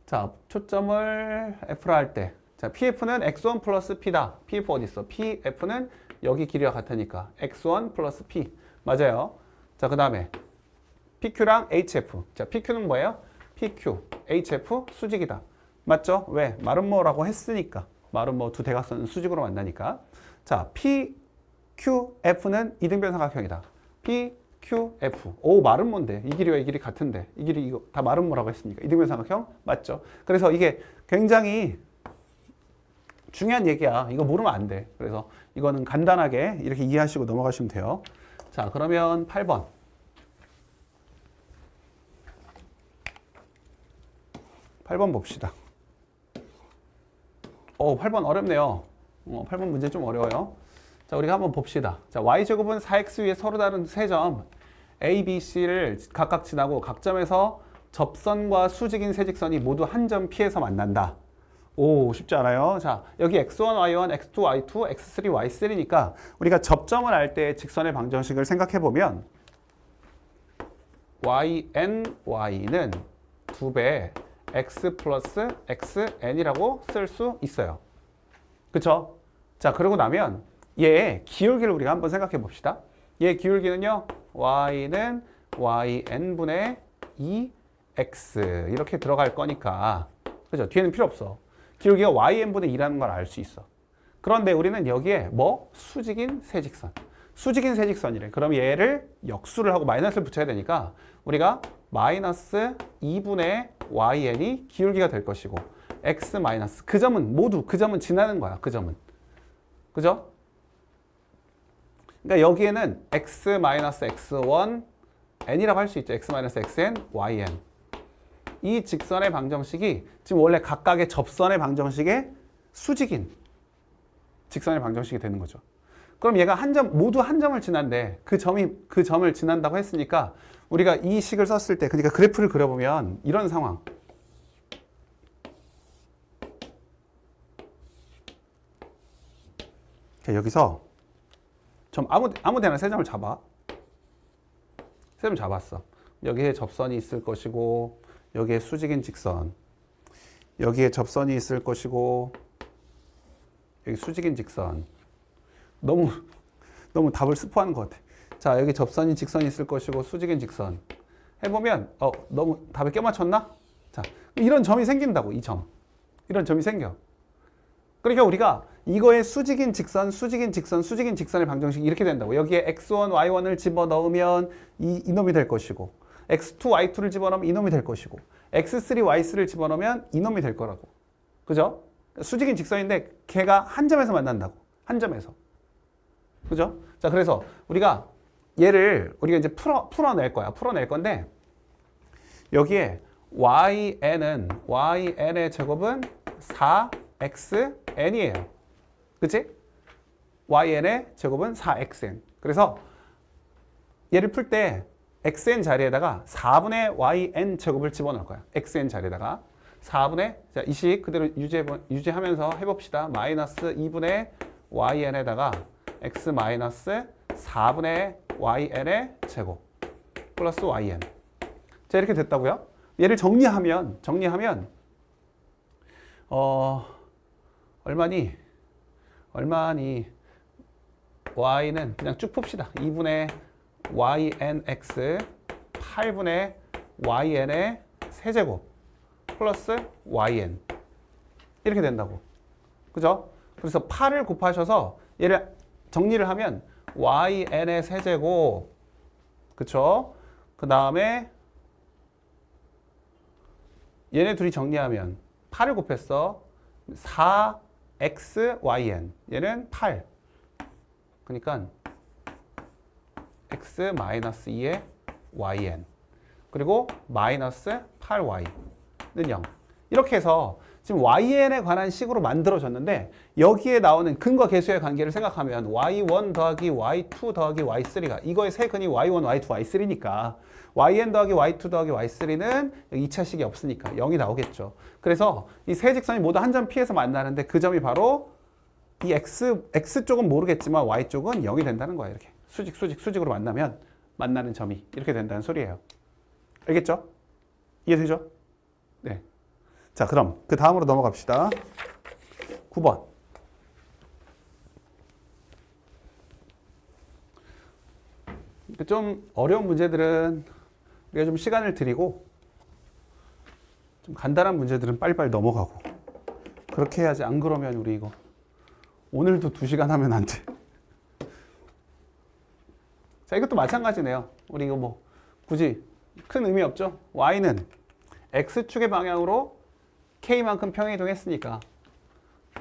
Speaker 1: 자, 초점을 F로 할 때, 자, PF는 X1 플러스 P다. PF 어디 있어? PF는 여기 길이와 같으니까 X1 플러스 P. 맞아요. 자, 그 다음에 PQ랑 HF. 자, PQ는 뭐예요? PQ, HF 수직이다. 맞죠? 왜? 마름모라고 했으니까. 마름모 두 대각선은 수직으로 만나니까. 자, PQF는 이등변 삼각형이다. PQF. 오, 마름모인데. 이 길이와 이 길이 같은데. 이 길이 이거 다 마름모라고 했으니까. 이등변 삼각형 맞죠? 그래서 이게 굉장히 중요한 얘기야. 이거 모르면 안 돼. 그래서 이거는 간단하게 이렇게 이해하시고 넘어가시면 돼요. 자, 그러면 8번. 8번 봅시다. 8번 어렵네요. 8번 문제 좀 어려워요. 자, 우리가 한번 봅시다. 자, y제곱은 4x 위에 서로 다른 세 점 A, B, C를 각각 지나고 각 점에서 접선과 수직인 세 직선이 모두 한 점 P에서 만난다. 오, 쉽지 않아요. 자, 여기 x1, y1, x2, y2, x3, y3니까 우리가 접점을 할 때 직선의 방정식을 생각해 보면 yn, y는 2배 x 플러스 xn이라고 쓸 수 있어요. 그쵸? 자, 그러고 나면 얘의 기울기를 우리가 한번 생각해 봅시다. 얘의 기울기는요, y는 yn분의 2x 이렇게 들어갈 거니까, 그죠? 뒤에는 필요 없어. 기울기가 yn분의 2라는 걸 알 수 있어. 그런데 우리는 여기에 뭐? 수직인 세직선. 수직인 세직선이래. 그럼 얘를 역수를 하고 마이너스를 붙여야 되니까 우리가 마이너스 2분의 yn이 기울기가 될 것이고, x 마이너스 그 점은 모두 그 점은 지나는 거야. 그 점은. 그죠? 그러니까 여기에는 x 마이너스 x1 n이라고 할 수 있죠. x 마이너스 xn, yn. 이 직선의 방정식이 지금 원래 각각의 접선의 방정식의 수직인 직선의 방정식이 되는 거죠. 그럼 얘가 모두 한 점을 지난데 그 점을 지난다고 했으니까 우리가 이 식을 썼을 때, 그러니까 그래프를 그려보면 이런 상황. 자, 여기서 점 아무 데나 세 점을 잡아. 세 점 잡았어. 여기에 접선이 있을 것이고 여기에 수직인 직선. 여기에 접선이 있을 것이고 여기 수직인 직선. 너무 답을 스포하는 것 같아. 자, 여기 접선이 직선이 있을 것이고 수직인 직선. 해보면 너무 답에 껴맞췄나? 자, 이런 점이 생긴다고. 이 점. 이런 점이 생겨. 그러니까 우리가 이거에 수직인 직선, 수직인 직선, 수직인 직선의 방정식이 이렇게 된다고. 여기에 x1, y1을 집어넣으면 이놈이 될 것이고 x2, y2를 집어넣으면 이놈이 될 것이고 x3, y3를 집어넣으면 이놈이 될 거라고. 그죠? 수직인 직선인데 걔가 한 점에서 만난다고. 한 점에서. 그죠? 자, 그래서 우리가 얘를 우리가 이제 풀어낼 거야. 풀어낼 건데 여기에yn의 제곱은 4xn이에요. 그치? yn의 제곱은 4xn. 그래서 얘를 풀 때 xn 자리에다가 4분의 yn 제곱을 집어넣을 거야. xn 자리에다가 4분의, 자, 이 식 그대로 유지하면서 해봅시다. 마이너스 2분의 yn에다가 x 마이너스 4분의 yn의 제곱 플러스 yn. 자, 이렇게 됐다고요? 얘를 정리하면 얼마니 y는 그냥 쭉 풉시다. 2분의 ynx 8분의 yn의 세제곱 플러스 yn 이렇게 된다고. 그죠? 그래서 8을 곱하셔서 얘를 정리를 하면 yn의 세제곱, 그쵸? 그 다음에 얘네 둘이 정리하면 8을 곱했어. 4xyn. 얘는 8. 그러니까 x 마이너스 2의 yn. 그리고 마이너스 8y는 0. 이렇게 해서 지금 yn에 관한 식으로 만들어졌는데 여기에 나오는 근과 계수의 관계를 생각하면 y1 더하기 y2 더하기 y3가 이거의 세 근이 y1, y2, y3니까 yn 더하기 y2 더하기 y3는 2차식이 없으니까 0이 나오겠죠. 그래서 이 세 직선이 모두 한 점 피해서 만나는데 그 점이 바로 이 x 쪽은 모르겠지만 y 쪽은 0이 된다는 거예요. 이렇게 수직으로 만나면 만나는 점이 이렇게 된다는 소리예요. 알겠죠? 이해되죠? 네. 자, 그럼 그 다음으로 넘어갑시다. 9번. 좀 어려운 문제들은 우리가 좀 시간을 드리고 좀 간단한 문제들은 빨리빨리 넘어가고 그렇게 해야지. 안 그러면 우리 이거 오늘도 2시간 하면 안 돼. 자, 이것도 마찬가지네요. 우리 이거 뭐 굳이 큰 의미 없죠? y는 x축의 방향으로 k만큼 평행이동했으니까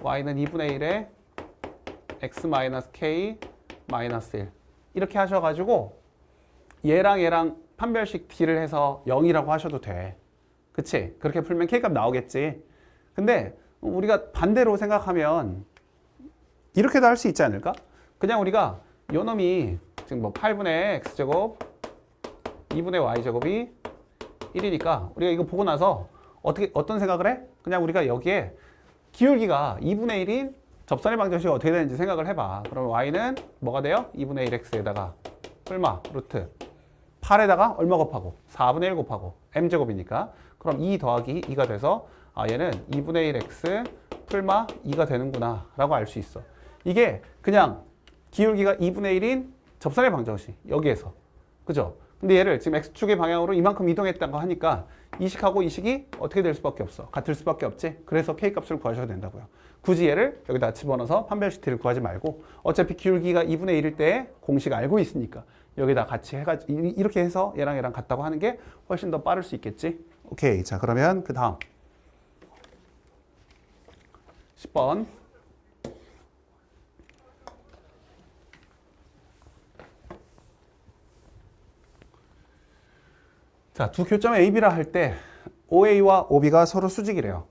Speaker 1: y는 2분의 1에 x-k-1 이렇게 하셔가지고 얘랑 판별식 d를 해서 0이라고 하셔도 돼. 그치? 그렇게 풀면 k값 나오겠지. 근데 우리가 반대로 생각하면 이렇게도 할 수 있지 않을까? 그냥 우리가 요 놈이 지금 뭐 8분의 x제곱 2분의 y제곱이 1이니까 우리가 이거 보고 나서 어떤 생각을 해? 그냥 우리가 여기에 기울기가 2분의 1인 접선의 방정식이 어떻게 되는지 생각을 해봐. 그러면 y는 뭐가 돼요? 2분의 1x에다가 풀마 루트 8에다가 얼마 곱하고 4분의 1 곱하고 m제곱이니까 그럼 2 더하기 2가 돼서 얘는 2분의 1x 풀마 2가 되는구나 라고 알 수 있어. 이게 그냥 기울기가 2분의 1인 접선의 방정식 여기에서. 그죠? 근데 얘를 지금 x축의 방향으로 이만큼 이동했다고 하니까 이 식하고 이 식이 어떻게 될 수밖에 없어. 같을 수밖에 없지. 그래서 k값을 구하셔도 된다고요. 굳이 얘를 여기다 집어넣어서 판별식 t를 구하지 말고 어차피 기울기가 2분의 1일 때 공식 알고 있으니까 여기다 같이 해가지고 이렇게 해서 얘랑 같다고 하는 게 훨씬 더 빠를 수 있겠지. 오케이. 자, 그러면 그 다음 10번. 자, 두 교점 A, B라 할 때 OA와 OB가 서로 수직이래요.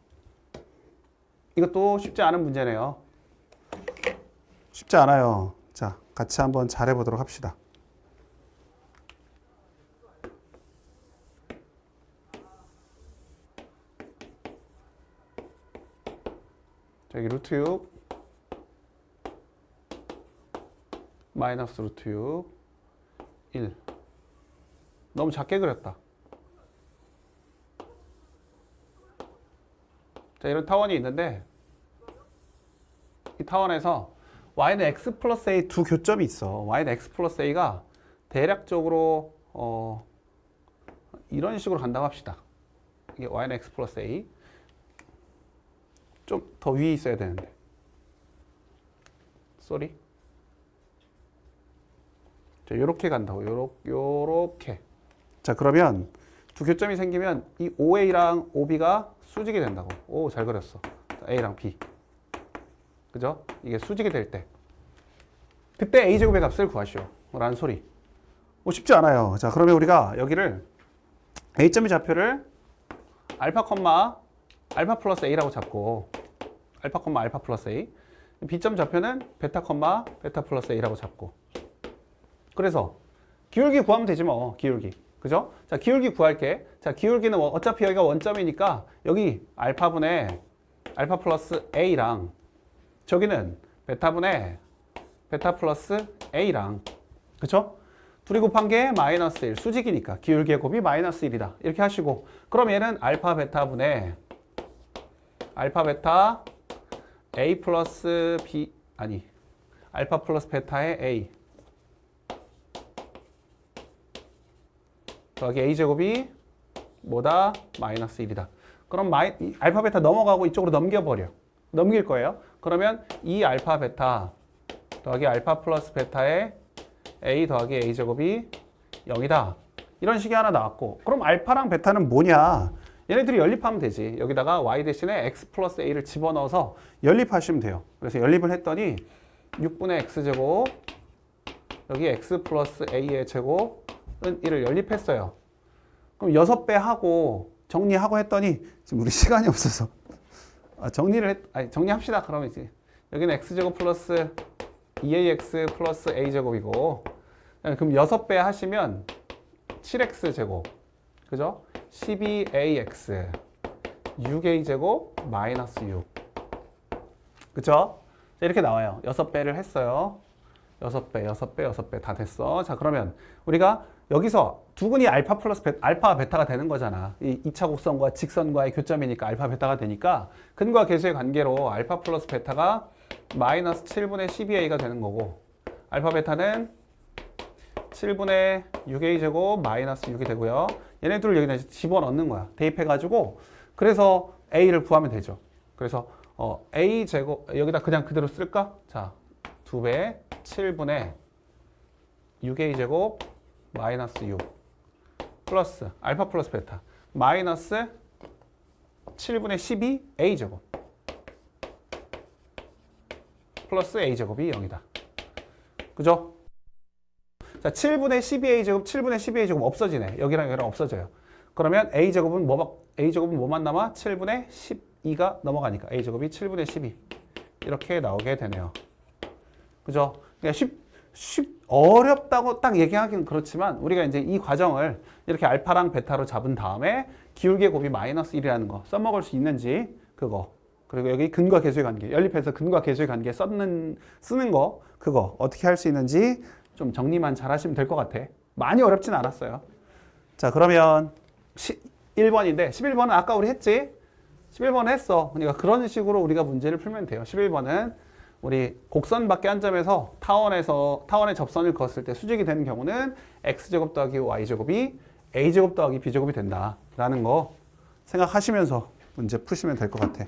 Speaker 1: 이것도 쉽지 않은 문제네요. 쉽지 않아요. 자, 같이 한번 잘해보도록 합시다. 자, 여기 루트 6 마이너스 루트 6 1. 너무 작게 그렸다. 자, 이런 타원이 있는데 이 타원에서 y는 x 플러스 a 두 교점이 있어. y는 x 플러스 a가 대략적으로 이런 식으로 간다고 합시다. 이게 y는 x 플러스 a 좀 더 위에 있어야 되는데 쏘리. 자, 요렇게 간다고. 요렇게. 자, 그러면 두 교점이 생기면 이 OA랑 OB가 수직이 된다고. 오, 잘 그렸어. A랑 B. 그죠? 이게 수직이 될 때. 그때 A제곱의 값을 구하시오. 라는 소리. 뭐 쉽지 않아요. 자, 그러면 우리가 여기를 A점의 좌표를 알파, 알파 플러스 A라고 잡고 알파, 알파 플러스 A. B점 좌표는 베타, 베타 플러스 A라고 잡고. 그래서 기울기 구하면 되지 뭐. 기울기. 그죠? 자, 기울기 구할게. 자, 기울기는 어차피 여기가 원점이니까 여기 알파분의 알파 플러스 A랑 저기는 베타분의 베타 플러스 A랑 그쵸? 둘이 곱한 게 마이너스 1 수직이니까 기울기의 곱이 마이너스 1이다 이렇게 하시고 그럼 얘는 알파 베타분의 알파 베타 A 플러스 B 아니 알파 플러스 베타의 A 더하기 A제곱이 뭐다? 마이너스 1이다. 그럼 알파 베타 넘어가고 이쪽으로 넘겨버려. 넘길 거예요. 그러면 이 알파 베타 더하기 알파 플러스 베타의 A 더하기 A제곱이 0이다. 이런 식이 하나 나왔고 그럼 알파랑 베타는 뭐냐? 얘네들이 연립하면 되지. 여기다가 Y 대신에 X 플러스 A를 집어넣어서 연립하시면 돼요. 그래서 연립을 했더니 6분의 X제곱 여기 X 플러스 A의 제곱은 1을 연립했어요. 그럼 6배 하고 정리하고 했더니 지금 우리 시간이 없어서 정리합시다. 그러면 이제 여기는 X제곱 플러스 2AX 플러스 A제곱이고 그럼 6배 하시면 7X제곱 그죠? 12AX 6A제곱 마이너스 6 그쵸? 이렇게 나와요. 6배를 했어요. 6배 다 됐어. 자, 그러면 우리가 여기서 두근이 알파 플러스 알파 베타가 되는 거잖아. 이 2차 곡선과 직선과의 교점이니까 알파 베타가 되니까 근과 계수의 관계로 알파 플러스 베타가 마이너스 7분의 12a가 되는 거고 알파 베타는 7분의 6a 제곱 마이너스 6이 되고요. 얘네들을 여기다 집어넣는 거야. 대입해가지고 그래서 a를 구하면 되죠. 그래서 a 제곱 여기다 그냥 그대로 쓸까? 자, 2배 7분의 6a 제곱 마이너스 6 플러스 알파 플러스 베타 마이너스 7분의 12a 제곱 플러스 a 제곱이 0이다. 그죠? 자, 7분의 12a 제곱 7분의 12a 제곱 없어지네. 여기랑 여기랑 없어져요. 그러면 a 제곱은 뭐만 남아? 7분의 12가 넘어가니까 a 제곱이 7분의 12 이렇게 나오게 되네요. 그죠? 그러니까 어렵다고 딱 얘기하기는 그렇지만 우리가 이제 이 과정을 이렇게 알파랑 베타로 잡은 다음에 기울기의 곱이 마이너스 1이라는 거 써먹을 수 있는지 그거 그리고 여기 근과 계수의 관계 연립해서 근과 계수의 관계 쓰는 거 그거 어떻게 할 수 있는지 좀 정리만 잘 하시면 될 것 같아. 많이 어렵진 않았어요. 자, 그러면 1번인데 11번은 아까 우리 했지? 11번 했어. 그러니까 그런 식으로 우리가 문제를 풀면 돼요. 11번은 우리 곡선 밖에 한 점에서 타원의 접선을 그었을 때 수직이 되는 경우는 x제곱 더하기 y제곱이 a제곱 더하기 b제곱이 된다라는 거 생각하시면서 문제 푸시면 될 것 같아.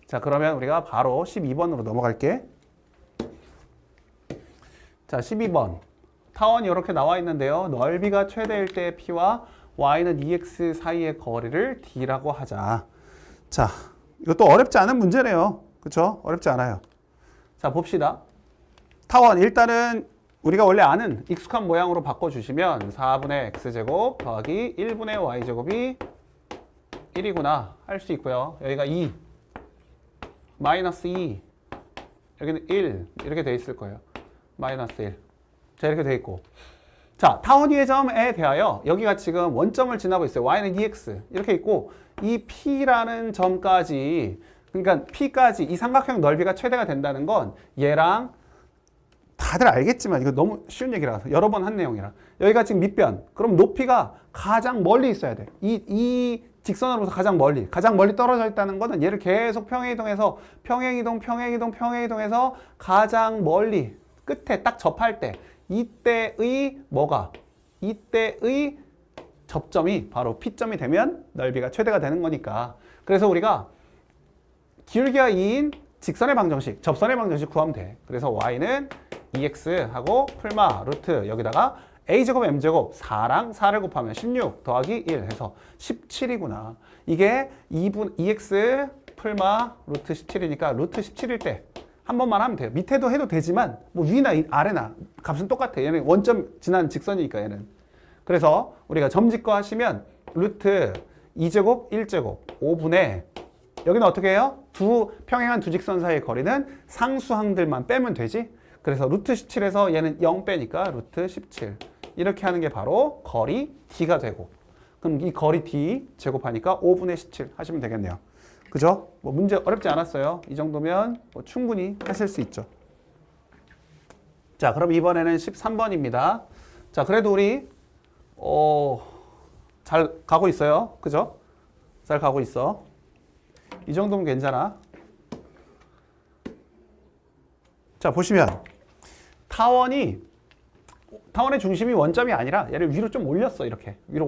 Speaker 1: 자, 그러면 우리가 바로 12번으로 넘어갈게. 자, 12번. 타원이 이렇게 나와 있는데요. 넓이가 최대일 때 P와 Y는 2X 사이의 거리를 D라고 하자. 자, 이것도 어렵지 않은 문제네요. 그쵸? 어렵지 않아요. 자, 봅시다. 타원, 일단은 우리가 원래 아는 익숙한 모양으로 바꿔주시면 4분의 X제곱 더하기 1분의 Y제곱이 1이구나 할 수 있고요. 여기가 2, 마이너스 2, 여기는 1 이렇게 돼 있을 거예요. 마이너스 1. 자, 이렇게 돼 있고. 자, 타원 위의 점에 대하여 여기가 지금 원점을 지나고 있어요. y는 2x 이렇게 있고 이 P라는 점까지 그러니까 P까지 이 삼각형 넓이가 최대가 된다는 건 얘랑 다들 알겠지만 이거 너무 쉬운 얘기라서 여러 번 한 내용이라. 여기가 지금 밑변. 그럼 높이가 가장 멀리 있어야 돼. 이 직선으로서 가장 멀리 떨어져 있다는 거는 얘를 계속 평행이동해서 평행이동해서 가장 멀리 끝에 딱 접할 때 이때의 접점이 바로 P점이 되면 넓이가 최대가 되는 거니까. 그래서 우리가 기울기가 2인 직선의 방정식, 접선의 방정식 구하면 돼. 그래서 y는 2x하고 풀마 루트 여기다가 a제곱 m제곱 4랑 4를 곱하면 16 더하기 1 해서 17이구나. 이게 2x 풀마 루트 17이니까 루트 17일 때 한 번만 하면 돼요. 밑에도 해도 되지만 뭐 위나 아래나 값은 똑같아. 얘는 원점 지난 직선이니까 얘는. 그래서 우리가 점집거 하시면 루트 2제곱 1제곱 5분의 여기는 어떻게 해요? 평행한 두 직선 사이의 거리는 상수항들만 빼면 되지. 그래서 루트 17에서 얘는 0 빼니까 루트 17 이렇게 하는 게 바로 거리 D가 되고, 그럼 이 거리 D 제곱하니까 5분의 17 하시면 되겠네요. 그죠? 뭐 문제 어렵지 않았어요. 이 정도면 뭐 충분히 하실 수 있죠. 자, 그럼 이번에는 13번입니다. 자, 그래도 우리 잘 가고 있어요. 그죠? 잘 가고 있어. 이 정도면 괜찮아. 자, 보시면 타원의 중심이 원점이 아니라 얘를 위로 좀 올렸어. 이렇게 위로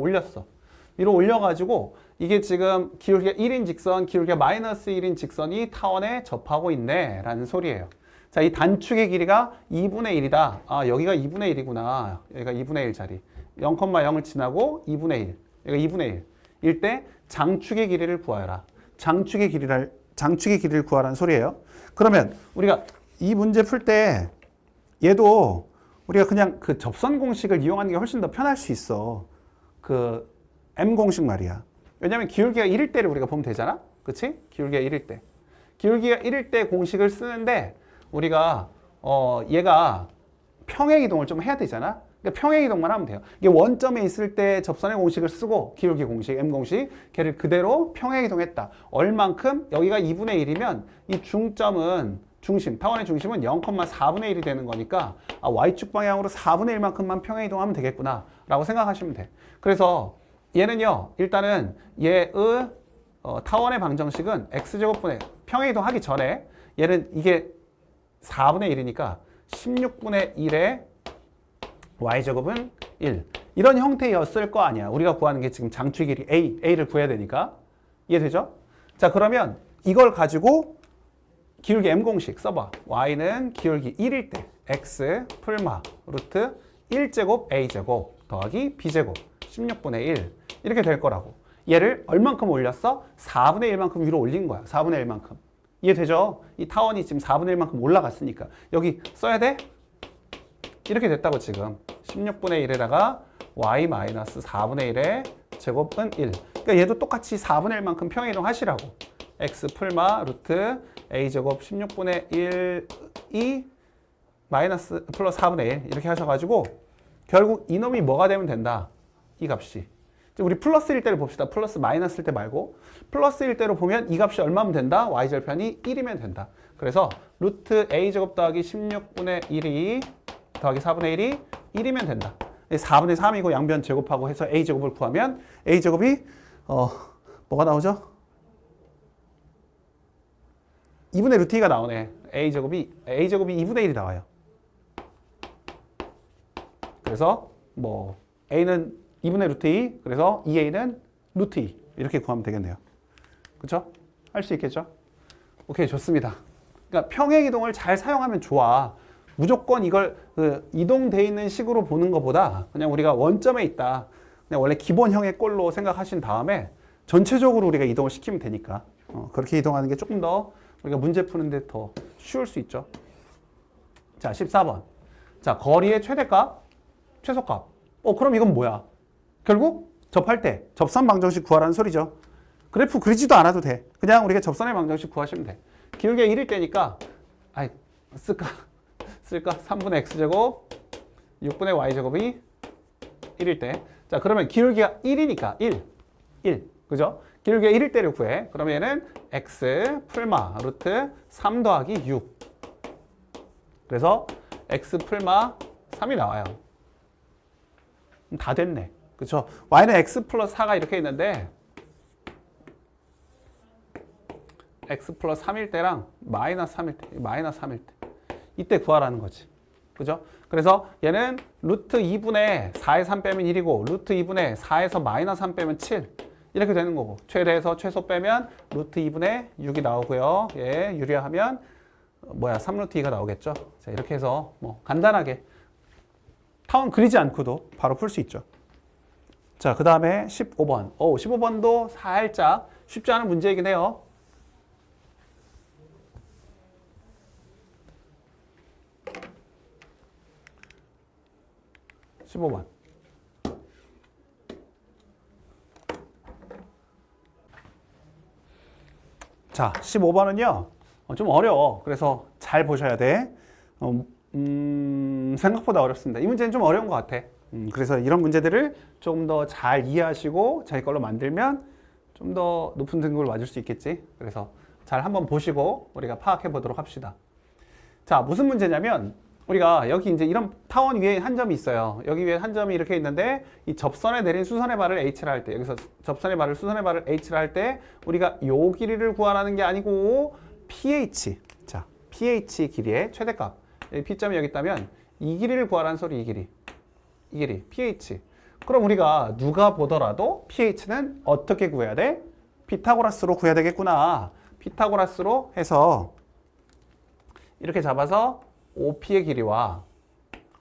Speaker 1: 올려가지고 이게 지금 기울기가 1인 직선, 기울기가 마이너스 1인 직선이 타원에 접하고 있네 라는 소리예요. 자, 이 단축의 길이가 2분의 1이다. 아, 여기가 2분의 1이구나. 여기가 2분의 1 자리. 0,0을 지나고 2분의 1. 여기가 2분의 1. 일 때 장축의 길이를 구하여라. 장축의 길이를 구하라는 소리예요. 그러면 우리가 이 문제 풀 때 얘도 우리가 그냥 그 접선 공식을 이용하는 게 훨씬 더 편할 수 있어. 그 M 공식 말이야. 왜냐면 기울기가 1일 때를 우리가 보면 되잖아. 그치? 기울기가 1일 때. 기울기가 1일 때 공식을 쓰는데 우리가 얘가 평행이동을 좀 해야 되잖아. 그러니까 평행이동만 하면 돼요. 이게 원점에 있을 때 접선의 공식을 쓰고 기울기 공식, M 공식, 걔를 그대로 평행이동했다. 얼만큼? 여기가 2분의 1이면 이 타원의 중심은 0,4분의 1이 되는 거니까 Y축 방향으로 4분의 1만큼만 평행이동하면 되겠구나 라고 생각하시면 돼. 그래서 얘는요, 일단은 얘의 타원의 방정식은 X제곱분의 평행이동하기 전에 얘는 이게 4분의 1이니까 16분의 1에 Y제곱은 1. 이런 형태였을 거 아니야. 우리가 구하는 게 지금 장축 길이 A를 구해야 되니까. 이해되죠? 자, 그러면 이걸 가지고 기울기 M 공식 써봐. Y는 기울기 1일 때 X 풀마 루트 1제곱 A제곱 더하기 B제곱 16분의 1 이렇게 될 거라고. 얘를 얼만큼 올렸어? 4분의 1만큼 위로 올린 거야. 4분의 1만큼. 이해되죠? 이 타원이 지금 4분의 1만큼 올라갔으니까. 여기 써야 돼? 이렇게 됐다고 지금. 16분의 1에다가 y 마이너스 4분의 1의 제곱은 1. 그러니까 얘도 똑같이 4분의 1만큼 평행이동 하시라고. x 풀마 루트 a제곱 16분의 1이 마이너스 플러스 4분의 1 이렇게 하셔가지고 결국 이놈이 뭐가 되면 된다. 이 값이. 우리 플러스일 때를 봅시다. 플러스 마이너스일 때 말고 플러스일 때로 보면 이 값이 얼마면 된다? y절편이 1이면 된다. 그래서 루트 a제곱 더하기 16분의 1이 더하기 4분의 1이 1이면 된다. 4분의 3이고 양변 제곱하고 해서 a제곱을 구하면 a제곱이 뭐가 나오죠? 2분의 루트 2가 나오네. a제곱이 2분의 1이 나와요. 그래서 뭐 a는 2분의 루트 2, 그래서 2a는 루트 2 이렇게 구하면 되겠네요. 그렇죠? 할 수 있겠죠? 오케이, 좋습니다. 그러니까 평행이동을 잘 사용하면 좋아. 무조건 이걸 이동돼 있는 식으로 보는 것보다 그냥 우리가 원점에 있다. 그냥 원래 기본형의 꼴로 생각하신 다음에 전체적으로 우리가 이동을 시키면 되니까 그렇게 이동하는 게 조금 더 우리가 문제 푸는데 더 쉬울 수 있죠. 자, 14번. 자, 거리의 최대값, 최소값. 그럼 이건 뭐야? 결국 접할 때 접선 방정식 구하라는 소리죠. 그래프 그리지도 않아도 돼. 그냥 우리가 접선의 방정식 구하시면 돼. 기울기가 1일 때니까 쓸까? 3분의 x제곱 6분의 y제곱이 1일 때. 자, 그러면 기울기가 1이니까 1. 그죠? 기울기가 1일 때를 구해. 그러면 얘는 x 풀마 루트 3 더하기 6. 그래서 x 풀마 3이 나와요. 다 됐네. 그쵸? y는 x 플러스 4가 이렇게 있는데 x 플러스 3일 때랑 마이너스 3일 때, 마이너스 3일 때 이때 구하라는 거지. 그죠? 그래서 얘는 루트 2분의 4에 3 빼면 1이고 루트 2분의 4에서 마이너스 3 빼면 7 이렇게 되는 거고 최대에서 최소 빼면 루트 2분의 6이 나오고요. 예, 유리하면 3루트 2가 나오겠죠. 자, 이렇게 해서 뭐 간단하게 타원 그리지 않고도 바로 풀 수 있죠. 자, 그 다음에 15번. 15번도 살짝 쉽지 않은 문제이긴 해요. 자, 15번은요. 좀 어려워. 그래서 잘 보셔야 돼. 생각보다 어렵습니다. 이 문제는 좀 어려운 것 같아. 그래서 이런 문제들을 좀 더 잘 이해하시고 자기 걸로 만들면 좀 더 높은 등급을 맞을 수 있겠지. 그래서 잘 한번 보시고 우리가 파악해 보도록 합시다. 자, 무슨 문제냐면 우리가 여기 이제 이런 타원 위에 한 점이 있어요. 여기 위에 한 점이 이렇게 있는데 이 접선에 내린 수선의 발을 H를 할 때 여기서 접선의 발을 수선의 발을 H를 할 때 우리가 요 길이를 구하라는 게 아니고 pH. 자, pH 길이의 최대값. P점이 여기 있다면 이 길이를 구하라는 소리. 이 길이 pH. 그럼 우리가 누가 보더라도 pH는 어떻게 구해야 돼? 피타고라스로 구해야 되겠구나. 피타고라스로 해서 이렇게 잡아서 OP의 길이와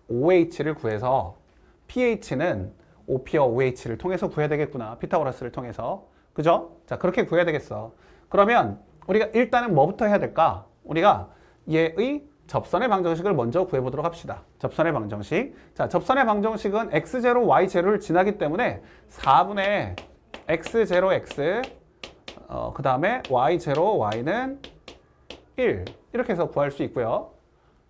Speaker 1: OH를 구해서 pH는 OP와 OH를 통해서 구해야 되겠구나. 피타고라스를 통해서. 그죠? 자, 그렇게 구해야 되겠어. 그러면 우리가 일단은 뭐부터 해야 될까? 우리가 얘의 접선의 방정식을 먼저 구해보도록 합시다. 접선의 방정식. 자, 접선의 방정식은 x0, y0를 지나기 때문에 4분의 x0x 그 다음에 y0, y는 1 이렇게 해서 구할 수 있고요.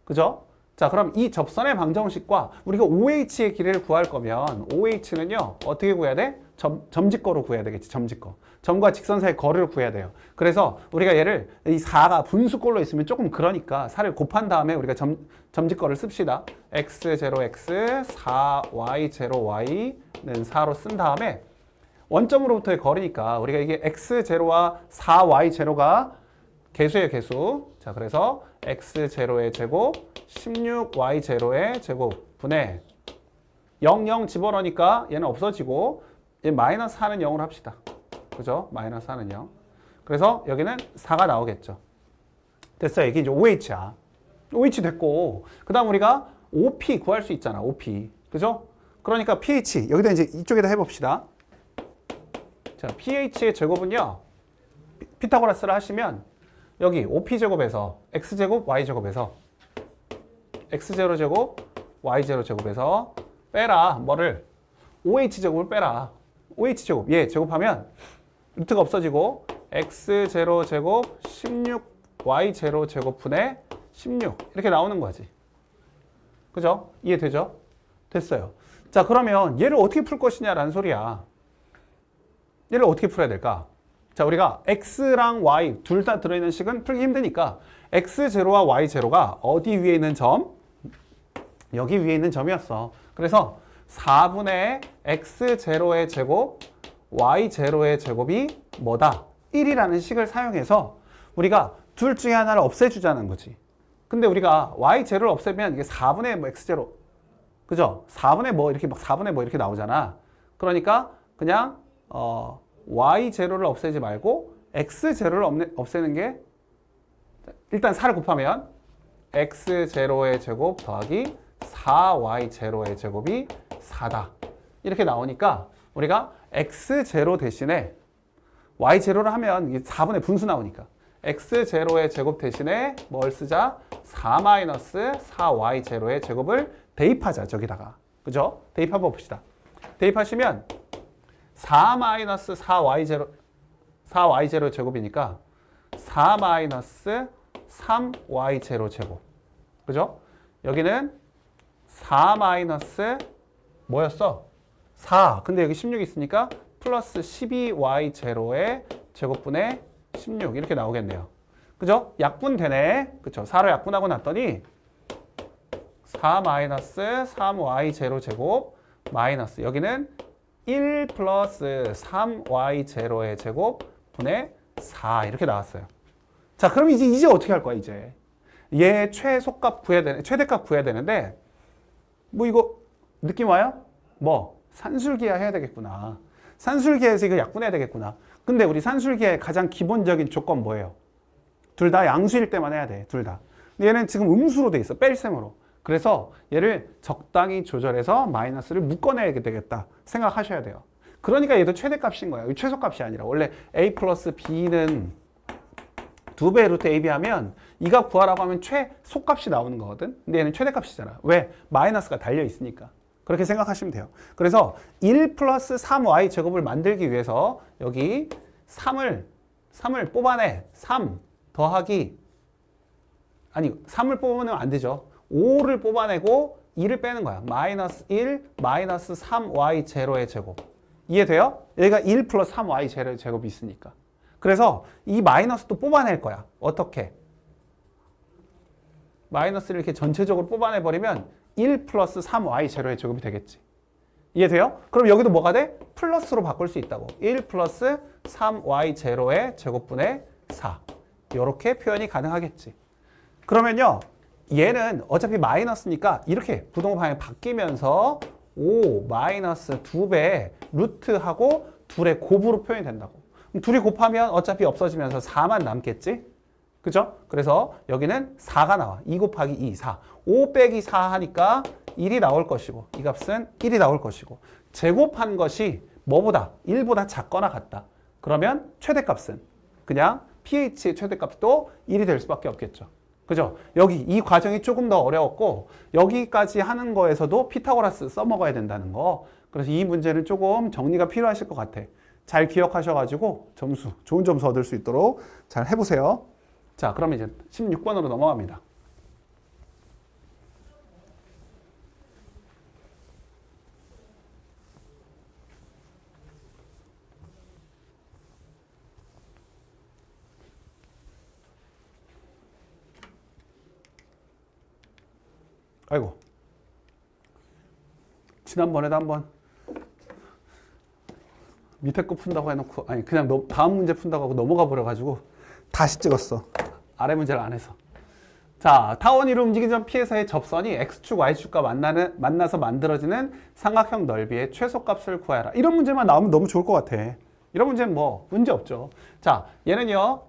Speaker 1: 그죠? 자, 그럼 이 접선의 방정식과 우리가 OH의 길이를 구할 거면 OH는요 어떻게 구해야 돼? 점직거로 구해야 되겠지. 점직거. 점과 직선 사이의 거리를 구해야 돼요. 그래서 우리가 얘를 이 4가 분수꼴로 있으면 조금 그러니까 4를 곱한 다음에 우리가 점직거를 씁시다. x0x 4y0y는 4로 쓴 다음에 원점으로부터의 거리니까 우리가 이게 x0와 4y0가 개수예요, 개수. 자, 그래서 x0의 제곱 16y0의 제곱 분의 0, 0 집어넣으니까 얘는 없어지고 얘 마이너스 4는 0으로 합시다. 그죠? 마이너스 4는 0. 그래서 여기는 4가 나오겠죠. 됐어요. 이게 이제 OH야. OH 됐고 그 다음 우리가 OP 구할 수 있잖아. OP. 그죠? 그러니까 pH 여기다 이제 이쪽에다 해봅시다. 자, pH의 제곱은요 피타고라스를 하시면 여기 OP제곱에서 X제곱, Y제곱에서 X0제곱, Y0제곱에서 빼라. 뭐를? OH제곱을 빼라. OH제곱. 얘 제곱하면 루트가 없어지고 X0제곱 16Y0제곱 분의 16 이렇게 나오는 거지. 그죠? 이해되죠? 됐어요. 자, 그러면 얘를 어떻게 풀 것이냐라는 소리야. 얘를 어떻게 풀어야 될까? 자, 우리가 x랑 y 둘 다 들어있는 식은 풀기 힘드니까 x0와 y0가 어디 위에 있는 점? 여기 위에 있는 점이었어. 그래서 4분의 x0의 제곱 y0의 제곱이 뭐다? 1이라는 식을 사용해서 우리가 둘 중에 하나를 없애주자는 거지. 근데 우리가 y0를 없애면 이게 4분의 뭐 x0 그죠? 4분의 뭐 이렇게 막 4분의 뭐 이렇게 나오잖아. 그러니까 그냥 y0를 없애지 말고 x0를 없애는 게 일단 4를 곱하면 x0의 제곱 더하기 4y0의 제곱이 4다. 이렇게 나오니까 우리가 x0 대신에 y0를 하면 이게 4분의 분수 나오니까 x0의 제곱 대신에 뭘 쓰자? 4-4y0의 제곱을 대입하자. 저기다가. 그죠? 대입해 봅시다. 대입하시면 4-4y0 제곱이니까 4-3y0 제곱. 그죠? 여기는 4 뭐였어? 4. 근데 여기 16 있으니까 플러스 12y0의 제곱분의 16 이렇게 나오겠네요. 그죠? 약분 되네. 그쵸? 4로 약분하고 났더니 4 마이너스 3y 제로 제곱 마이너스 여기는 1 플러스 3y 제로의 제곱 분의 4 이렇게 나왔어요. 자, 그럼 이제 어떻게 할 거야, 이제? 얘 최소값 구해야 되는, 최대값 구해야 되는데, 뭐 이거 느낌 와요? 뭐? 산술기하 해야 되겠구나. 산술기하에서 이거 약분해야 되겠구나. 근데 우리 산술기하의 가장 기본적인 조건 뭐예요? 둘 다 양수일 때만 해야 돼, 둘 다. 근데 얘는 지금 음수로 돼 있어, 뺄셈으로. 그래서 얘를 적당히 조절해서 마이너스를 묶어내야 되겠다 생각하셔야 돼요. 그러니까 얘도 최대값인 거야. 최소값이 아니라. 원래 a 플러스 b는 2배 루트 ab 하면 이 값 구하라고 하면 최소값이 나오는 거거든. 근데 얘는 최대값이잖아. 왜? 마이너스가 달려 있으니까. 그렇게 생각하시면 돼요. 그래서 1 플러스 3y 제곱을 만들기 위해서 여기 3을 뽑아내. 3 더하기 아니 3을 뽑으면 안 되죠. 5를 뽑아내고 2를 빼는 거야. 마이너스 1 마이너스 3y 제로의 제곱. 이해돼요? 얘가 1 플러스 3y 제로의 제곱이 있으니까. 그래서 이 마이너스도 뽑아낼 거야. 어떻게? 마이너스를 이렇게 전체적으로 뽑아내버리면 1 플러스 3y 제로의 제곱이 되겠지. 이해돼요? 그럼 여기도 뭐가 돼? 플러스로 바꿀 수 있다고. 1 플러스 3y 제로의 제곱분의 4. 이렇게 표현이 가능하겠지. 그러면요. 얘는 어차피 마이너스니까 이렇게 부동호 방향이 바뀌면서 5 마이너스 2배 루트하고 둘의 곱으로 표현이 된다고. 그럼 둘이 곱하면 어차피 없어지면서 4만 남겠지? 그죠? 그래서 여기는 4가 나와. 2 곱하기 2, 4. 5 빼기 4 하니까 1이 나올 것이고 이 값은 1이 나올 것이고 제곱한 것이 뭐보다? 1보다 작거나 같다. 그러면 최대값은 그냥 pH의 최대값도 1이 될 수밖에 없겠죠. 그죠? 여기 이 과정이 조금 더 어려웠고 여기까지 하는 거에서도 피타고라스 써먹어야 된다는 거. 그래서 이 문제는 조금 정리가 필요하실 것 같아. 잘 기억하셔가지고 점수, 좋은 점수 얻을 수 있도록 잘 해보세요. 자, 그럼 이제 16번으로 넘어갑니다. 아이고. 지난번에도 한번 밑에 거 푼다고 해놓고 아니 그냥 다음 문제 푼다고 하고 넘어가 버려가지고 다시 찍었어. 아래 문제를 안 해서. 자, 타원위로 움직이는 점 P에서의 접선이 X축, Y축과 만나서 만들어지는 삼각형 넓이의 최소값을 구하라. 이런 문제만 나오면 너무 좋을 것 같아. 이런 문제는 뭐 문제 없죠. 자, 얘는요.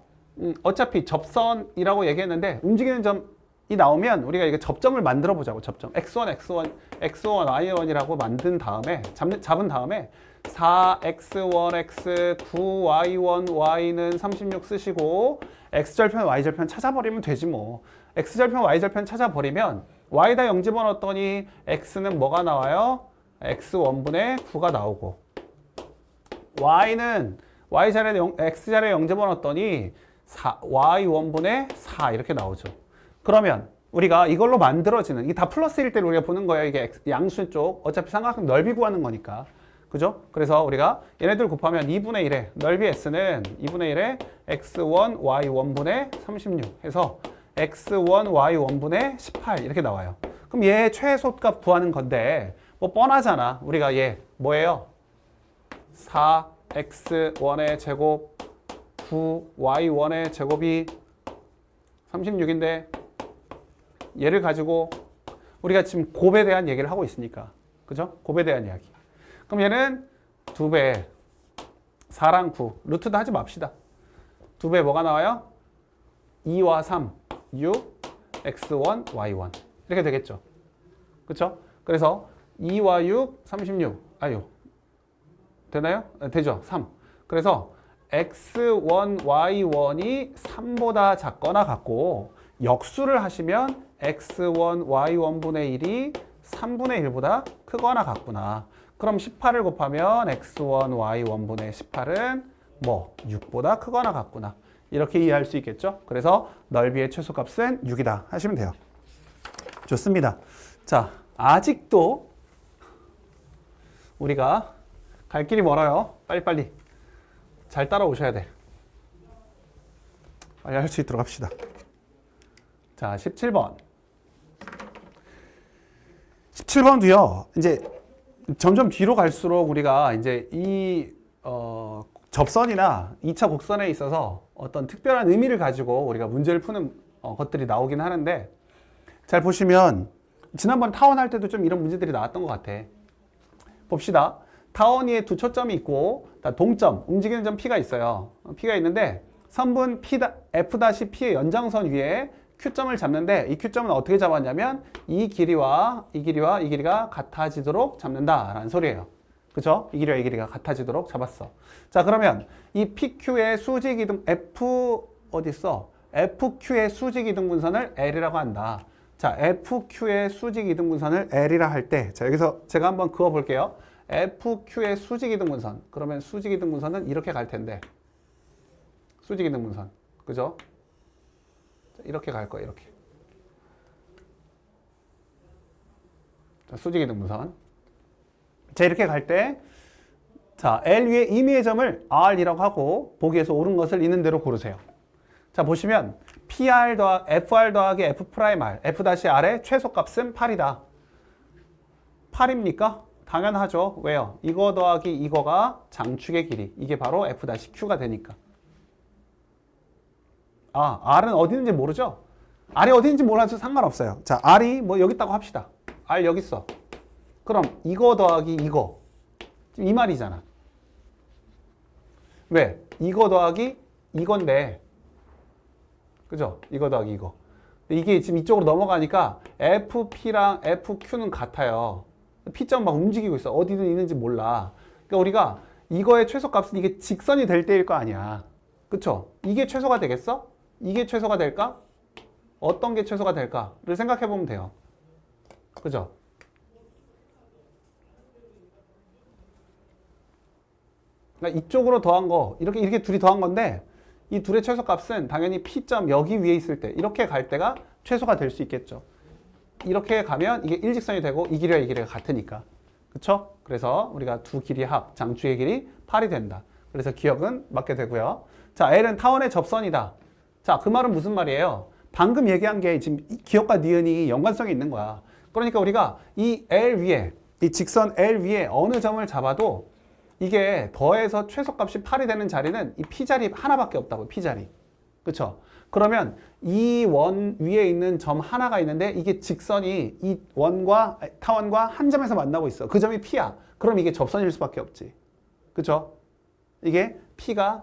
Speaker 1: 어차피 접선이라고 얘기했는데 움직이는 점이 나오면 우리가 이게 접점을 만들어 보자고. 접점. X1, Y1이라고 만든 다음에 잡은 다음에 4x1x 9y1 y는 36 쓰시고 x절편 y절편 찾아버리면 되지 뭐. x절편 y절편 찾아버리면 y다 0 집어넣었더니 x는 뭐가 나와요? x1분의 9가 나오고 y는 y자리에 x자리에 0 집어넣었더니 y1분의 4 이렇게 나오죠. 그러면 우리가 이걸로 만들어지는 이게 다 플러스일 때를 우리가 보는 거예요. 이게 양수 쪽 어차피 삼각형 넓이 구하는 거니까. 그죠? 그래서 우리가 얘네들 곱하면 2분의 1에 넓이 S는 2분의 1에 x1, y1분의 36 해서 x1, y1분의 18 이렇게 나와요. 그럼 얘 최소값 구하는 건데 뭐 뻔하잖아. 우리가 얘 뭐예요? 4x1의 제곱 9y1의 제곱이 36인데 얘를 가지고 우리가 지금 곱에 대한 얘기를 하고 있으니까 그죠? 곱에 대한 이야기. 그럼 얘는 2배 4랑 9 루트도 하지 맙시다. 2배 뭐가 나와요? 2와 3 6 x1 y1 이렇게 되겠죠. 그렇죠? 그래서 2와 6 36 아유 되나요? 되죠. 3 그래서 x1 y1이 3보다 작거나 같고 역수를 하시면 x1 y1분의 1이 3분의 1보다 크거나 같구나. 그럼 18을 곱하면 x1 y1분의 18은 뭐 6보다 크거나 같구나. 이렇게 이해할 수 있겠죠? 그래서 넓이의 최소값은 6이다 하시면 돼요. 좋습니다. 자, 아직도 우리가 갈 길이 멀어요. 빨리빨리 잘 따라오셔야 돼. 빨리 할 수 있도록 합시다. 자, 17번. 7번도요. 이제 점점 뒤로 갈수록 우리가 이제 접선이나 2차 곡선에 있어서 어떤 특별한 의미를 가지고 우리가 문제를 푸는 것들이 나오긴 하는데, 잘 보시면 지난번 타원 할 때도 좀 이런 문제들이 나왔던 것 같아. 봅시다. 타원 위에 두 초점이 있고 동점, 움직이는 점 P가 있어요. P가 있는데 선분 F-P의 연장선 위에 Q점을 잡는데, 이 Q점은 어떻게 잡았냐면 이 길이와 이 길이가 같아지도록 잡는다라는 소리예요. 그죠? 이 길이와 이 길이가 같아지도록 잡았어. 자, 그러면 이 PQ의 수직 이등 어디 있어? FQ의 수직 이등분선을 L이라고 한다. 자, FQ의 수직 이등분선을 L이라 할 때, 자, 여기서 제가 한번 그어 볼게요. FQ의 수직 이등분선. 그러면 수직 이등분선은 이렇게 갈 텐데. 수직 이등분선. 그죠? 이렇게 갈 거예요, 이렇게. 자, 수직 이등분선. 자, 이렇게 갈 때, 자, L 위에 임의의 점을 R이라고 하고, 보기에서 옳은 것을 있는 대로 고르세요. 자, 보시면, FR 더하기 F'R, F'R의 최소값은 8이다. 8입니까? 당연하죠. 왜요? 이거 더하기 이거가 장축의 길이. 이게 바로 F'Q가 되니까. 아, R은 어디 있는지 모르죠? R이 어디 있는지 몰라도 상관없어요. 자, R이 뭐 여기 있다고 합시다. R 여기 있어. 그럼 이거 더하기 이거. 이 말이잖아. 왜? 이거 더하기 이건데. 그죠? 이거 더하기 이거. 이게 지금 이쪽으로 넘어가니까 FP랑 FQ는 같아요. P점 막 움직이고 있어. 어디든 있는지 몰라. 그러니까 우리가 이거의 최소값은 이게 직선이 될 때일 거 아니야. 그쵸? 이게 최소가 되겠어? 이게 최소가 될까? 어떤 게 최소가 될까를 생각해 보면 돼요. 그죠? 그러니까 이쪽으로 더한 거, 이렇게 둘이 더한 건데, 이 둘의 최소값은 당연히 P점 여기 위에 있을 때, 이렇게 갈 때가 최소가 될 수 있겠죠. 이렇게 가면 이게 일직선이 되고 이 길이와 이 길이가 같으니까. 그쵸? 그래서 우리가 두 길이 합, 장축의 길이 8이 된다. 그래서 기억은 맞게 되고요. 자, L은 타원의 접선이다. 자, 그 말은 무슨 말이에요? 방금 얘기한 게 지금 기억과 니은이 연관성이 있는 거야. 그러니까 우리가 이 L 위에, 이 직선 L 위에 어느 점을 잡아도 이게 더해서 최소값이 8이 되는 자리는 이 P자리 하나밖에 없다고, P자리. 그쵸? 그러면 이 원 위에 있는 점 하나가 있는데 이게 직선이 이 원과 타원과 한 점에서 만나고 있어. 그 점이 P야. 그럼 이게 접선일 수밖에 없지. 그쵸? 이게 P가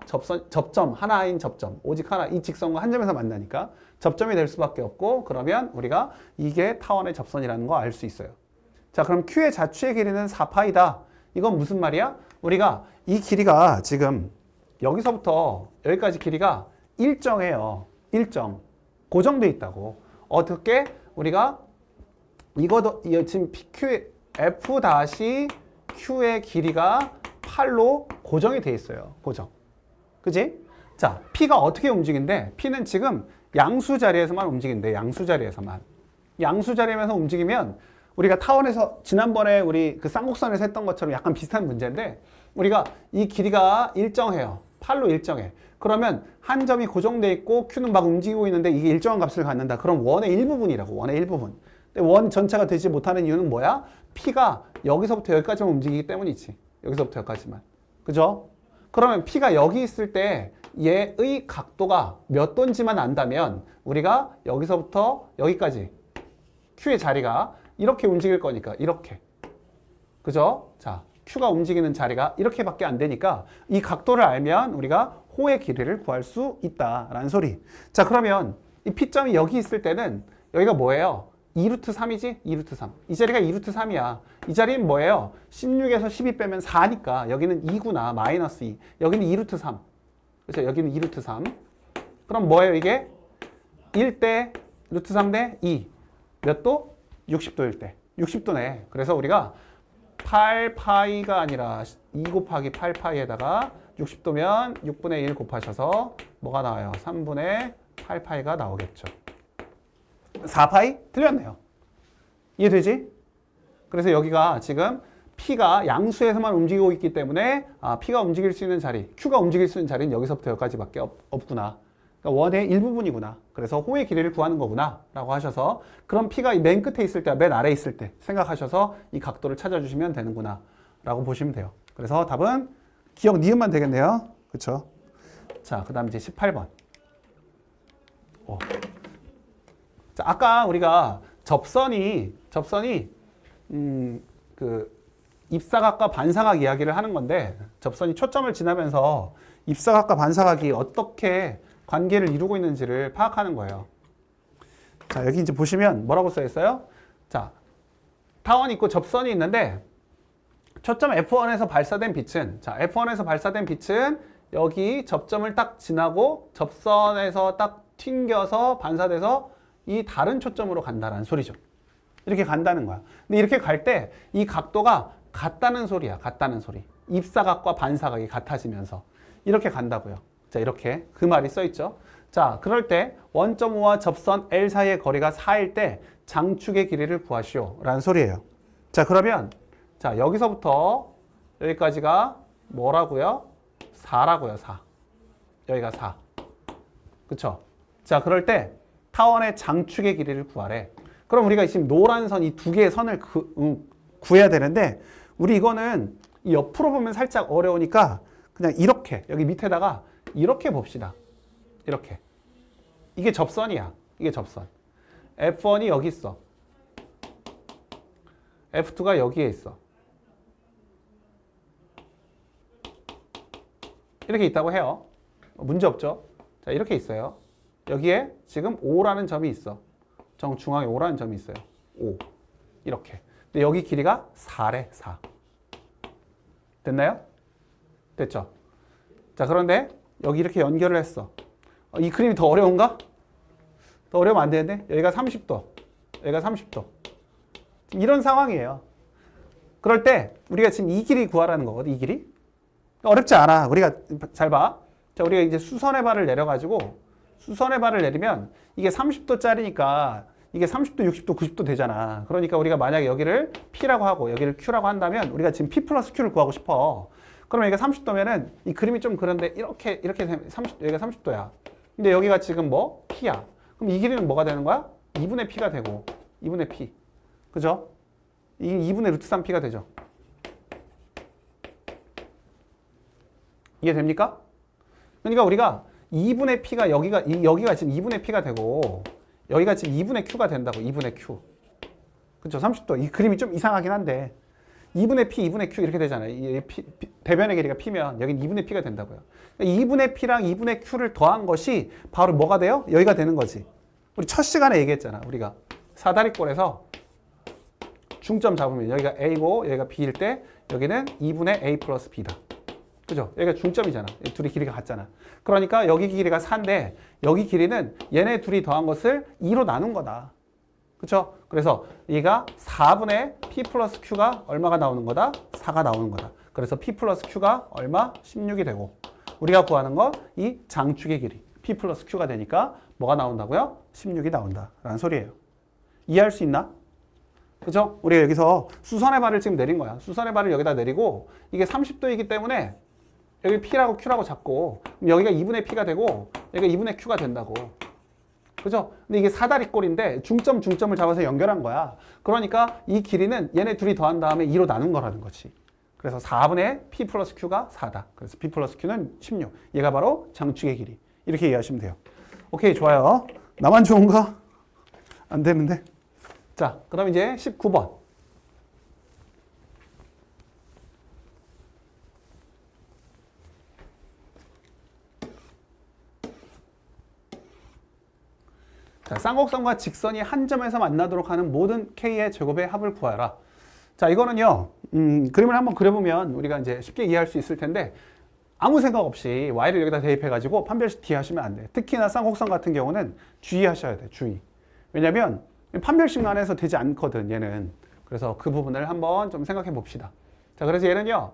Speaker 1: 접점, 하나인 접점, 오직 하나, 이 직선과 한 점에서 만나니까 접점이 될 수밖에 없고, 그러면 우리가 이게 타원의 접선이라는 거 알 수 있어요. 자, 그럼 Q의 자추의 길이는 4파이다. 이건 무슨 말이야? 우리가 이 길이가 지금 여기서부터 여기까지 길이가 일정해요. 일정. 고정돼 있다고. 어떻게? 우리가 지금 F-Q의 길이가 8로 고정이 돼 있어요. 고정. 그지? 자, P가 어떻게 움직인대? P는 지금 양수 자리에서만 움직인대. 양수 자리에서만. 양수 자리에서 움직이면 우리가 타원에서 지난번에 우리 그 쌍곡선에서 했던 것처럼 약간 비슷한 문제인데, 우리가 이 길이가 일정해요. 8로 일정해. 그러면 한 점이 고정돼 있고 Q는 막 움직이고 있는데 이게 일정한 값을 갖는다. 그럼 원의 일부분이라고. 원의 일부분. 근데 원 전체가 되지 못하는 이유는 뭐야? P가 여기서부터 여기까지만 움직이기 때문이지. 여기서부터 여기까지만. 그죠? 그러면 P가 여기 있을 때 얘의 각도가 몇 도인지만 안다면 우리가 여기서부터 여기까지 Q의 자리가 이렇게 움직일 거니까 이렇게. 그죠? 자, Q가 움직이는 자리가 이렇게밖에 안 되니까 이 각도를 알면 우리가 호의 길이를 구할 수 있다라는 소리. 자, 그러면 이 P점이 여기 있을 때는 여기가 뭐예요? 2루트 3이지? 2루트 3. 이 자리가 2루트 3이야. 이 자리는 뭐예요? 16에서 12 빼면 4니까 여기는 2구나. 마이너스 2. 여기는 2루트 3. 그렇죠? 여기는 2루트 3. 그럼 뭐예요, 이게? 1대 루트 3대 2. 몇 도? 60도일 때. 60도네. 그래서 우리가 8파이가 아니라 2 곱하기 8파이에다가 60도면 6분의 1 곱하셔서 뭐가 나와요? 3분의 8파이가 나오겠죠. 4파이? 틀렸네요. 이해되지? 그래서 여기가 지금 P가 양수에서만 움직이고 있기 때문에 P가 움직일 수 있는 자리, Q가 움직일 수 있는 자리는 여기서부터 여기까지밖에 없구나. 그러니까 원의 일부분이구나. 그래서 호의 길이를 구하는 거구나 라고 하셔서 그럼 P가 맨 끝에 있을 때와 맨 아래에 있을 때 생각하셔서 이 각도를 찾아주시면 되는구나 라고 보시면 돼요. 그래서 답은 기억 니은만 되겠네요. 그쵸? 자, 그 다음 이제 18번. 자, 아까 우리가 접선이 그 입사각과 반사각 이야기를 하는 건데 접선이 초점을 지나면서 입사각과 반사각이 어떻게 관계를 이루고 있는지를 파악하는 거예요. 자, 여기 이제 보시면 뭐라고 써 있어요? 자, 타원이 있고 접선이 있는데 초점 F1에서 발사된 빛은 자, F1에서 발사된 빛은 여기 접점을 딱 지나고 접선에서 딱 튕겨서 반사돼서 이 다른 초점으로 간다는 소리죠. 이렇게 간다는 거야. 근데 이렇게 갈 때 이 각도가 같다는 소리야. 같다는 소리. 입사각과 반사각이 같아지면서 이렇게 간다고요. 자, 이렇게 그 말이 써 있죠. 자, 그럴 때 원점 O와 접선 L 사이의 거리가 4일 때 장축의 길이를 구하시오 라는 소리예요. 자, 그러면 자, 여기서부터 여기까지가 뭐라고요? 4라고요. 4. 여기가 4. 그쵸? 자, 그럴 때 타원의 장축의 길이를 구하래. 그럼 우리가 지금 노란 선 이 두 개의 선을 구해야 되는데 우리 이거는 이 옆으로 보면 살짝 어려우니까 그냥 이렇게 여기 밑에다가 이렇게 봅시다. 이렇게. 이게 접선이야. 이게 접선. F1이 여기 있어. F2가 여기에 있어. 이렇게 있다고 해요. 문제 없죠? 자, 이렇게 있어요. 여기에 지금 O라는 점이 있어. 정중앙에 O라는 점이 있어요. O. 이렇게. 근데 여기 길이가 4래, 4. 됐나요? 됐죠? 자, 그런데 여기 이렇게 연결을 했어. 이 그림이 더 어려운가? 더 어려우면 안 되는데? 여기가 30도. 여기가 30도. 이런 상황이에요. 그럴 때 우리가 지금 이 길이 구하라는 거거든, 이 길이. 어렵지 않아. 우리가 잘 봐. 자, 우리가 이제 수선의 발을 내려가지고 수선의 발을 내리면 이게 30도짜리니까 이게 30도, 60도, 90도 되잖아. 그러니까 우리가 만약에 여기를 P라고 하고 여기를 Q라고 한다면 우리가 지금 P 플러스 Q를 구하고 싶어. 그러면 여기가 30도면은 이 그림이 좀 그런데 이렇게 30, 여기가 30도야. 근데 여기가 지금 뭐? P야. 그럼 이 길이는 뭐가 되는 거야? 2분의 P가 되고 2분의 P. 그죠? 이 2분의 루트 3P가 되죠. 이해됩니까? 그러니까 우리가 2분의 P가 여기가 지금 2분의 P가 되고 여기가 지금 2분의 Q가 된다고. 2분의 Q. 그렇죠? 30도. 이 그림이 좀 이상하긴 한데 2분의 P, 2분의 Q 이렇게 되잖아요. 대변의 길이가 P면 여긴 2분의 P가 된다고요. 그러니까 2분의 P랑 2분의 Q를 더한 것이 바로 뭐가 돼요? 여기가 되는 거지. 우리 첫 시간에 얘기했잖아. 우리가 사다리꼴에서 중점 잡으면 여기가 A고 여기가 B일 때 여기는 2분의 A 플러스 B다. 그죠? 여기가 중점이잖아. 둘이 길이가 같잖아. 그러니까 여기 길이가 4인데 여기 길이는 얘네 둘이 더한 것을 2로 나눈 거다. 그쵸? 그래서 얘가 4분의 P 플러스 Q가 얼마가 나오는 거다? 4가 나오는 거다. 그래서 P 플러스 Q가 얼마? 16이 되고 우리가 구하는 거 이 장축의 길이 P 플러스 Q가 되니까 뭐가 나온다고요? 16이 나온다 라는 소리예요. 이해할 수 있나? 그죠? 우리가 여기서 수선의 발을 지금 내린 거야. 수선의 발을 여기다 내리고 이게 30도이기 때문에 여기 P라고 Q라고 잡고 여기가 2분의 P가 되고 여기가 2분의 Q가 된다고. 그죠? 근데 이게 사다리꼴인데 중점을 잡아서 연결한 거야. 그러니까 이 길이는 얘네 둘이 더한 다음에 2로 나눈 거라는 거지. 그래서 4분의 P 플러스 Q가 4다. 그래서 P 플러스 Q는 16. 얘가 바로 장축의 길이. 이렇게 이해하시면 돼요. 오케이, 좋아요. 나만 좋은가? 안 되는데. 자, 그럼 이제 19번. 자, 쌍곡선과 직선이 한 점에서 만나도록 하는 모든 K의 제곱의 합을 구하라. 자, 이거는요, 그림을 한번 그려보면 우리가 이제 쉽게 이해할 수 있을 텐데, 아무 생각 없이 Y를 여기다 대입해가지고 판별식 D 하시면 안 돼. 특히나 쌍곡선 같은 경우는 주의하셔야 돼, 주의. 왜냐면 판별식 안에서 되지 않거든, 얘는. 그래서 그 부분을 한번 좀 생각해 봅시다. 자, 그래서 얘는요,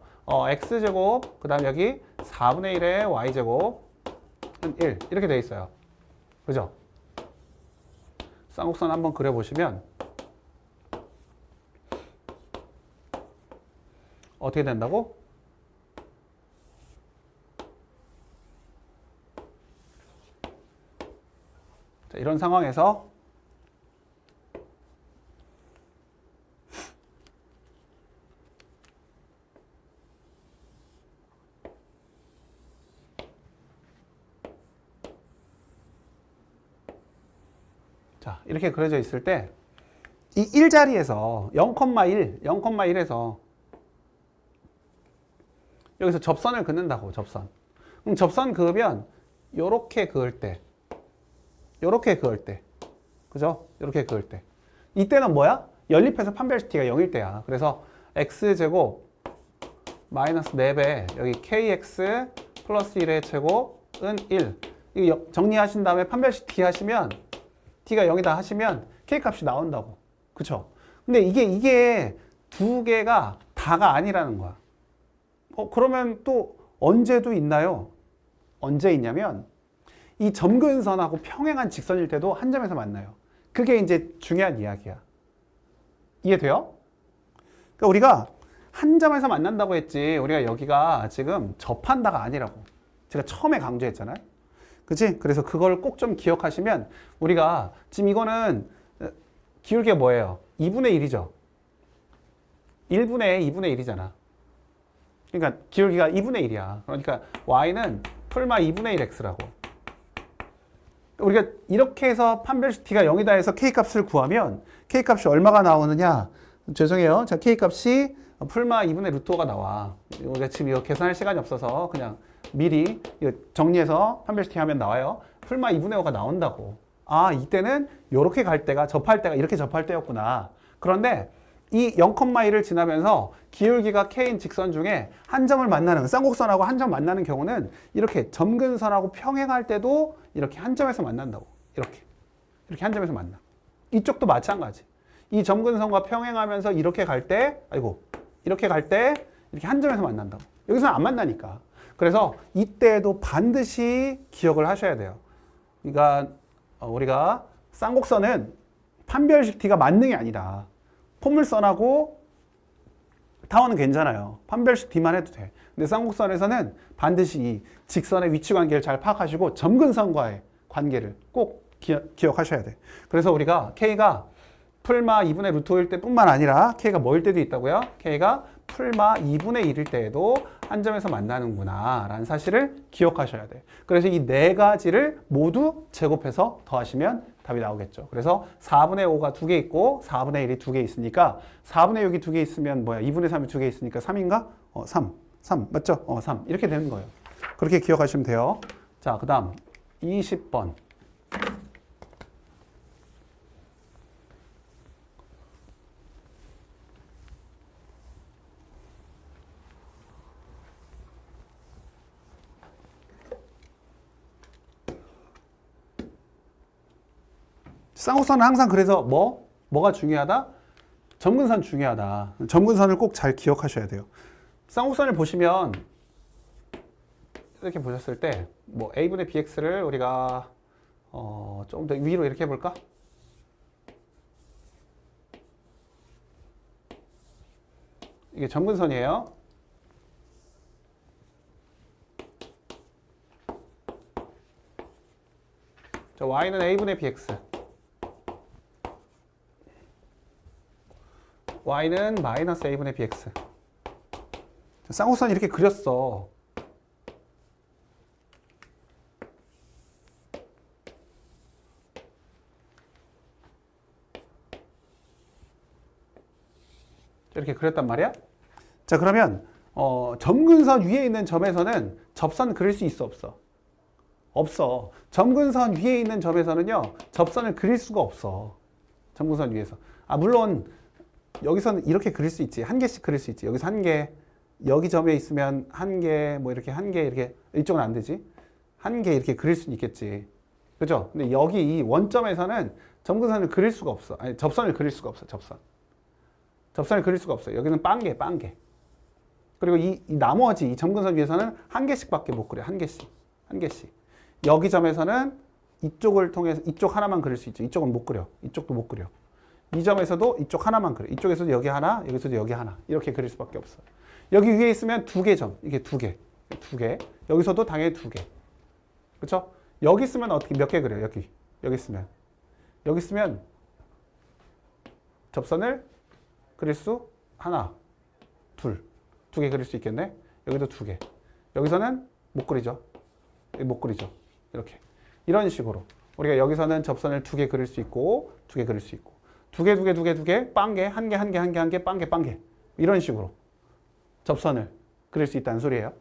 Speaker 1: X제곱, 그 다음 여기 4분의 1의 Y제곱은 1. 이렇게 돼 있어요. 그죠? 쌍곡선 한번 그려보시면 어떻게 된다고? 자, 이런 상황에서 자, 이렇게 그려져 있을 때 이 1자리에서 0,1, 0,1에서 여기서 접선을 긋는다고, 접선. 그럼 접선 그으면 요렇게 그을 때, 요렇게 그을 때, 그죠? 요렇게 그을 때. 이때는 뭐야? 연립해서 판별시티가 0일 때야. 그래서 x제곱 마이너스 4배, 여기 kx 플러스 1의 제곱은 1. 이거 정리하신 다음에 판별시티 하시면 t가 0이다 하시면 k 값이 나온다고. 그쵸? 근데 이게 두 개가 다가 아니라는 거야. 그러면 또 언제도 있나요? 언제 있냐면 이 점근선하고 평행한 직선일 때도 한 점에서 만나요. 그게 이제 중요한 이야기야. 이해돼요? 그러니까 우리가 한 점에서 만난다고 했지, 우리가 여기가 지금 접한다가 아니라고 제가 처음에 강조했잖아요. 그치? 그래서 그걸 꼭 좀 기억하시면, 우리가 지금 이거는 기울기가 뭐예요? 2분의 1이죠. 1분의 2분의 1이잖아. 그러니까 기울기가 2분의 1이야. 그러니까 y는 풀마 2분의 1 x라고. 우리가 이렇게 해서 판별시티가 0이다 해서 k값을 구하면 k값이 얼마가 나오느냐? 죄송해요. 자, k값이 풀마 2분의 루트 5가 나와. 우리가 지금 이거 계산할 시간이 없어서 그냥 미리 정리해서 판별시티 하면 나와요. 풀마 2분의 5가 나온다고. 아, 이때는 이렇게 갈 때가, 접할 때가 이렇게 접할 때였구나. 그런데 이 0,1을 지나면서 기울기가 k인 직선 중에 한 점을 만나는, 쌍곡선하고 한 점 만나는 경우는 이렇게 점근선하고 평행할 때도 이렇게 한 점에서 만난다고. 이렇게 한 점에서 만나. 이쪽도 마찬가지. 이 점근선과 평행하면서 이렇게 갈 때, 이렇게 갈 때 이렇게 한 점에서 만난다고. 여기서는 안 만나니까. 그래서 이때도 반드시 기억을 하셔야 돼요. 그러니까 우리가 쌍곡선은 판별식 T가 만능이 아니다. 포물선하고 타원은 괜찮아요. 판별식 D만 해도 돼. 근데 쌍곡선에서는 반드시 이 직선의 위치 관계를 잘 파악하시고 점근선과의 관계를 꼭 기억하셔야 돼. 그래서 우리가 K가 풀마 2분의 루트 5일 때뿐만 아니라 K가 뭐일 때도 있다고요? K가 풀마 2분의 1일 때에도 한 점에서 만나는구나 라는 사실을 기억하셔야 돼. 그래서 이 네 가지를 모두 제곱해서 더하시면 답이 나오겠죠. 그래서 4분의 5가 2개 있고 4분의 1이 2개 있으니까 4분의 6이 2개 있으면 뭐야? 2분의 3이 2개 있으니까 3인가? 3 맞죠? 3 이렇게 되는 거예요. 그렇게 기억하시면 돼요. 자, 그 다음 20번. 쌍곡선은 항상 그래서 뭐가 중요하다? 점근선 중요하다. 점근선을 꼭 잘 기억하셔야 돼요. 쌍곡선을 보시면 이렇게 보셨을 때 뭐 a분의 bx를 우리가 좀 더 위로 이렇게 해볼까? 이게 점근선이에요. 자, y는 a분의 bx, y는 마이너스 a분의 bx. 쌍곡선 이렇게 그렸어. 이렇게 그렸단 말이야. 자, 그러면 점근선 위에 있는 점에서는 접선 그릴 수 있어, 없어? 없어. 점근선 위에 있는 점에서는요, 접선을 그릴 수가 없어. 점근선 위에서. 물론 여기서는 이렇게 그릴 수 있지. 한 개씩 그릴 수 있지. 여기서 한 개, 여기 점에 있으면 한 개, 뭐 이렇게 한 개, 이렇게, 이쪽은 안 되지. 한 개 이렇게 그릴 수는 있겠지. 그죠? 근데 여기 이 원점에서는 점근선을 그릴 수가 없어. 아니, 접선을 그릴 수가 없어, 접선을 그릴 수가 없어요. 여기는 빵개. 그리고 이 나머지 이 점근선 위에서는 한 개씩밖에 못 그려. 한 개씩. 여기 점에서는 이쪽을 통해서 이쪽 하나만 그릴 수 있죠. 이쪽은 못 그려. 이쪽도 못 그려. 이 점에서도 이쪽 하나만 그려. 이쪽에서도 여기 하나, 여기서도 여기 하나. 이렇게 그릴 수밖에 없어요. 여기 위에 있으면 2개 점. 이게 2개. 여기서도 당연히 2개. 그렇죠? 여기 있으면 어떻게 몇 개 그려요? 여기. 여기 있으면 접선을 그릴 수 하나, 두 개 그릴 수 있겠네. 여기도 두 개. 여기서는 못 그리죠. 못 그리죠. 이렇게. 이런 식으로 우리가 여기서는 접선을 두 개 그릴 수 있고 두 개 그릴 수 있고 두 개, 빵개, 한 개, 빵개. 이런 식으로 접선을 그릴 수 있다는 소리예요.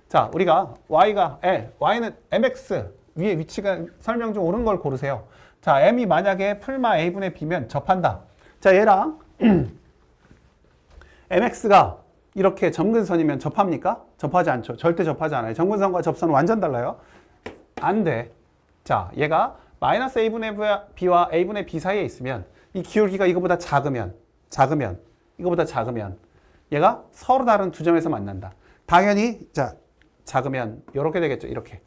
Speaker 1: 자, 우리가 y가 L, y는 mx 위에 위치가 설명 중 옳은 걸 고르세요. 자, m이 만약에 풀마 a분의 b면 접한다. 자, 얘랑 mx가 이렇게 점근선이면 접합니까? 접하지 않죠. 절대 접하지 않아요. 점근선과 접선은 완전 달라요. 안 돼. 자, 얘가 마이너스 a분의 b와 a분의 b 사이에 있으면 이 기울기가 이거보다 작으면 이거보다 작으면 얘가 서로 다른 두 점에서 만난다. 당연히 자, 작으면 이렇게 되겠죠. 이렇게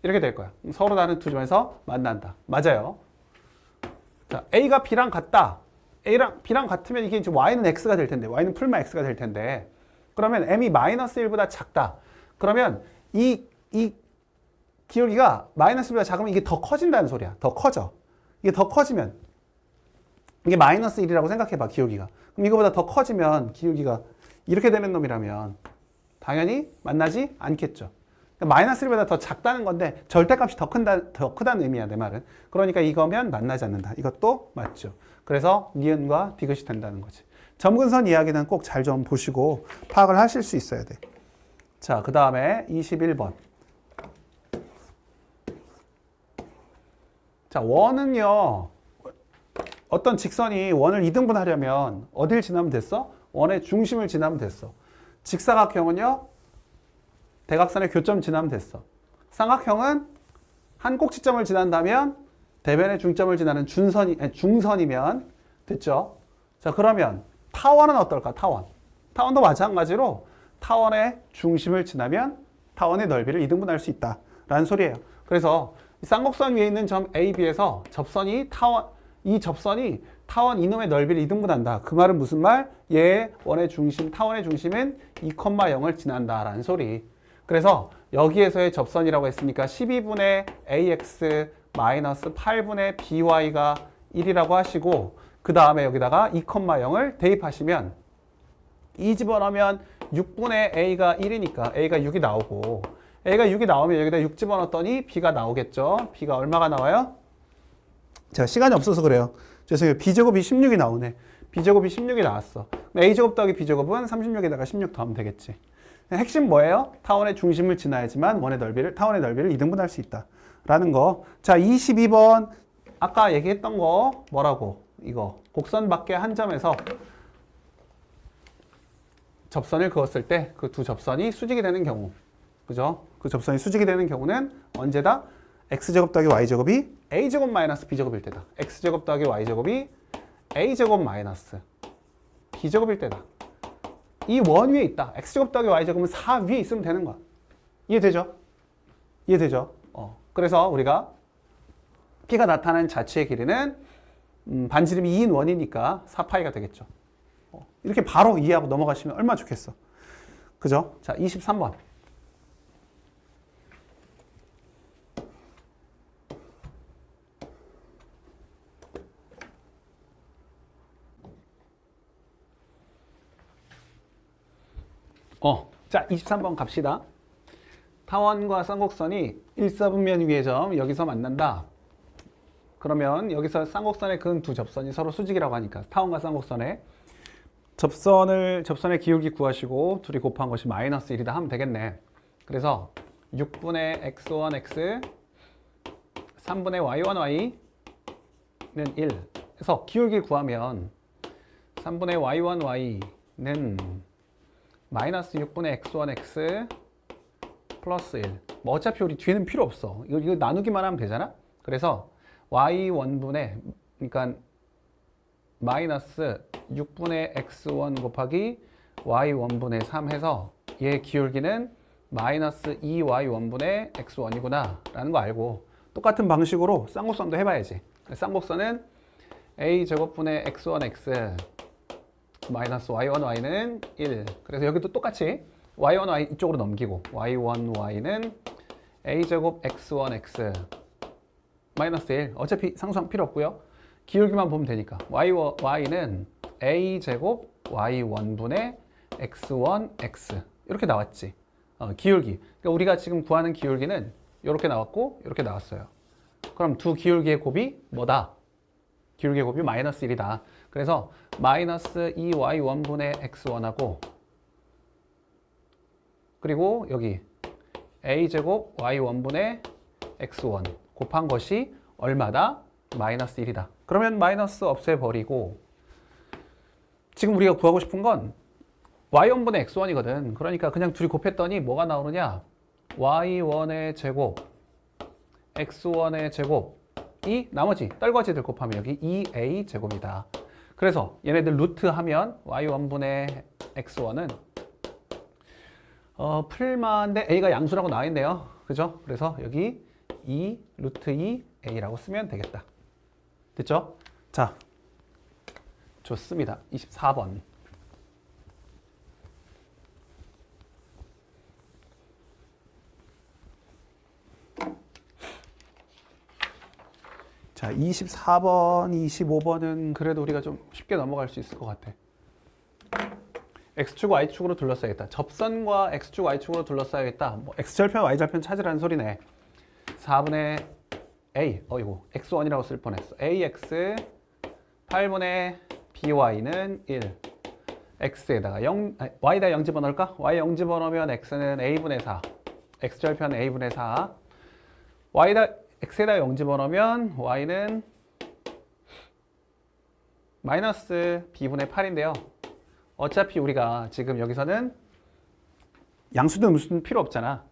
Speaker 1: 될 거야. 서로 다른 두 점에서 만난다. 맞아요. 자, a가 b랑 같다. a랑 b랑 같으면 이게 이제 y는 x가 될 텐데, y는 풀마 x가 될 텐데, 그러면 m이 마이너스 1보다 작다. 그러면 이 기울기가 마이너스 1보다 작으면 이게 더 커진다는 소리야. 더 커져. 이게 더 커지면 이게 마이너스 1이라고 생각해봐, 기울기가. 그럼 이거보다 더 커지면 기울기가 이렇게 되는 놈이라면 당연히 만나지 않겠죠. 그러니까 마이너스 1보다 더 작다는 건데 절대값이 더 크다는 의미야, 내 말은. 그러니까 이거면 만나지 않는다. 이것도 맞죠. 그래서 니은과 디귿이 된다는 거지. 점근선 이야기는 꼭 잘 좀 보시고 파악을 하실 수 있어야 돼. 자, 그 다음에 21번. 자, 원은요, 어떤 직선이 원을 2등분 하려면 어딜 지나면 됐어? 원의 중심을 지나면 됐어. 직사각형은요, 대각선의 교점 지나면 됐어. 삼각형은 한 꼭지점을 지난다면 대변의 중점을 지나는 중선이면 됐죠. 자, 그러면 타원은 어떨까? 타원도 마찬가지로 타원의 중심을 지나면 타원의 넓이를 2등분할 수 있다라는 소리예요. 그래서 쌍곡선 위에 있는 점 AB에서 이 접선이 타원 이놈의 넓이를 2등분한다. 그 말은 무슨 말? 얘의 원의 중심, 타원의 중심은 2,0을 지난다라는 소리. 그래서 여기에서의 접선이라고 했으니까 12분의 AX 마이너스 8분의 BY가 1이라고 하시고, 그 다음에 여기다가 2,0을 대입하시면 2 집어넣으면 6분의 A가 1이니까 A가 6이 나오고, A가 6이 나오면 여기다 6 집어넣었더니 B가 나오겠죠. B가 얼마가 나와요? 제가 시간이 없어서 그래요. 죄송해요. B제곱이 16이 나오네. B제곱이 16이 나왔어. A제곱 더하기 B제곱은 36에다가 16 더하면 되겠지. 핵심 뭐예요? 타원의 중심을 지나야지만 타원의 넓이를 2등분할 수 있다. 라는 거. 자, 22번. 아까 얘기했던 거 뭐라고? 이거. 곡선 밖에 한 점에서 접선을 그었을 때 그 두 접선이 수직이 되는 경우. 그죠? 그 접선이 수직이 되는 경우는 언제다? x제곱 더하기 y제곱이 a제곱 마이너스 b제곱일 때다. x제곱 더하기 y제곱이 a제곱 마이너스 b제곱일 때다. 이 원 위에 있다. x제곱 더하기 y제곱은 4 위에 있으면 되는 거야. 이해되죠? 그래서 우리가 P가 나타나는 자체의 길이는 반지름이 2인 원이니까 4파이가 되겠죠. 이렇게 바로 이해하고 넘어가시면 얼마나 좋겠어. 그죠? 자, 23번. 자, 23번 갑시다. 타원과 쌍곡선이 일사분면 위의 점 여기서 만난다. 그러면 여기서 쌍곡선에 그은 두 접선이 서로 수직이라고 하니까 타원과 쌍곡선의 접선의 기울기 구하시고 둘이 곱한 것이 마이너스 1이다 하면 되겠네. 그래서 6분의 x1x 3분의 y1y는 1 그래서 기울기를 구하면 3분의 y1y는 마이너스 6분의 x1x 플러스 1. 뭐 어차피 우리 뒤에는 필요 없어. 이거 나누기만 하면 되잖아. 그래서 y1분의 그러니까 마이너스 6분의 x1 곱하기 y1분의 3 해서 얘 기울기는 마이너스 2y1분의 x1이구나 라는 거 알고, 똑같은 방식으로 쌍곡선도 해봐야지. 쌍곡선은 a제곱분의 x1x 마이너스 y1y는 1. 그래서 여기도 똑같이 y1y 이쪽으로 넘기고 y1y는 a제곱 x1x 마이너스 1. 어차피 상수항 필요 없고요. 기울기만 보면 되니까. y는 a제곱 y1분의 x1 x 이렇게 나왔지. 기울기. 그러니까 우리가 지금 구하는 기울기는 이렇게 나왔고 이렇게 나왔어요. 그럼 두 기울기의 곱이 뭐다? 기울기의 곱이 마이너스 1이다. 그래서 마이너스 2y1분의 x1하고 그리고 여기 a제곱 y1분의 x1 곱한 것이 얼마다? 마이너스 1이다. 그러면 마이너스 없애버리고 지금 우리가 구하고 싶은 건 y1분의 x1이거든. 그러니까 그냥 둘이 곱했더니 뭐가 나오느냐? y1의 제곱 x1의 제곱이 나머지 떨거지들 곱하면 여기 2a 제곱이다. 그래서 얘네들 루트 하면 y1분의 x1은 풀만데 a가 양수라고 나와 있네요. 그죠? 그래서 여기 2 루트 2a라고 쓰면 되겠다. 됐죠? 자, 좋습니다. 24번. 자, 24번, 25번은 그래도 우리가 좀 쉽게 넘어갈 수 있을 것 같아. x축, y축으로 둘러싸야겠다. 접선과 x축, y축으로 둘러싸야겠다. 뭐 x절편, y절편 찾으라는 소리네. 4분의 a, 이거 x1이라고 쓸 뻔했어. ax 8분의 by는 1. x에다가 y에다 0 집어넣을까? y 0 집어넣으면 x는 a분의 4. x절편 a분의 4. x에다 0 집어넣으면 y는 마이너스 b분의 8인데요. 어차피 우리가 지금 여기서는 양수든 음수든 필요 없잖아.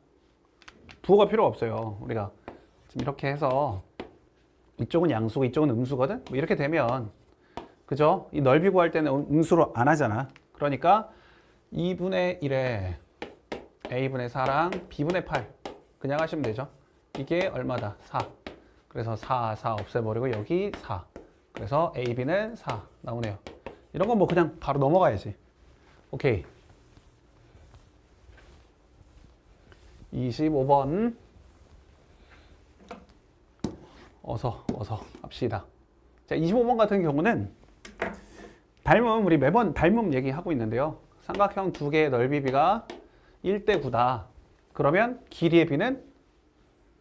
Speaker 1: 부호가 필요 없어요. 우리가 지금 이렇게 해서 이쪽은 양수고 이쪽은 음수거든. 뭐 이렇게 되면 그죠? 이 넓이 구할 때는 음수로 안 하잖아. 그러니까 2분의 1에 a분의 4랑 b분의 8 그냥 하시면 되죠. 이게 얼마다? 4. 그래서 4 없애버리고 여기 4. 그래서 ab는 4 나오네요. 이런 건 뭐 그냥 바로 넘어가야지. 오케이. 25번. 어서 합시다. 자, 25번 같은 경우는 닮음, 우리 매번 닮음 얘기하고 있는데요. 삼각형 두 개의 넓이 비가 1대 9다. 그러면 길이의 비는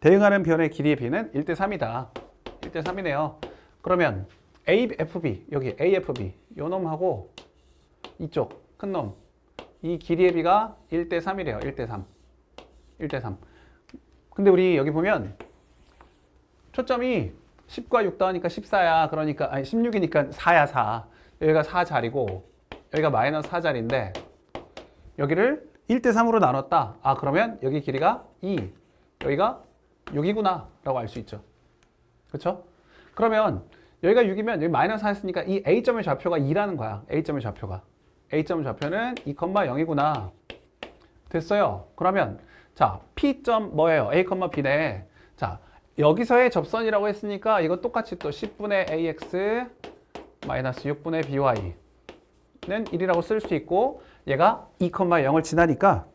Speaker 1: 대응하는 변의 길이의 비는 1대 3이다. 1대 3이네요. 그러면 AFB, 여기 AFB 요 놈하고 이쪽 큰 놈 이 길이의 비가 1대 3이래요. 1대 3. 1대 3. 근데 우리 여기 보면 초점이 10과 6 더하니까 14야. 그러니까 아니 16이니까 4야 4. 여기가 4자리고 여기가 마이너스 4자리인데 여기를 1대 3으로 나눴다. 아 그러면 여기 길이가 2. 여기가 6이구나 라고 알 수 있죠. 그렇죠? 그러면 여기가 6이면 여기 마이너스 4였으니까 이 A점의 좌표가 2라는 거야. A점의 좌표가. A점 좌표는 2,0이구나. 됐어요. 그러면 자, P점 뭐예요? A, B네. 자, 여기서의 접선이라고 했으니까 이거 똑같이 또 10분의 AX 마이너스 6분의 BY는 1이라고 쓸 수 있고 얘가 2,0을 지나니까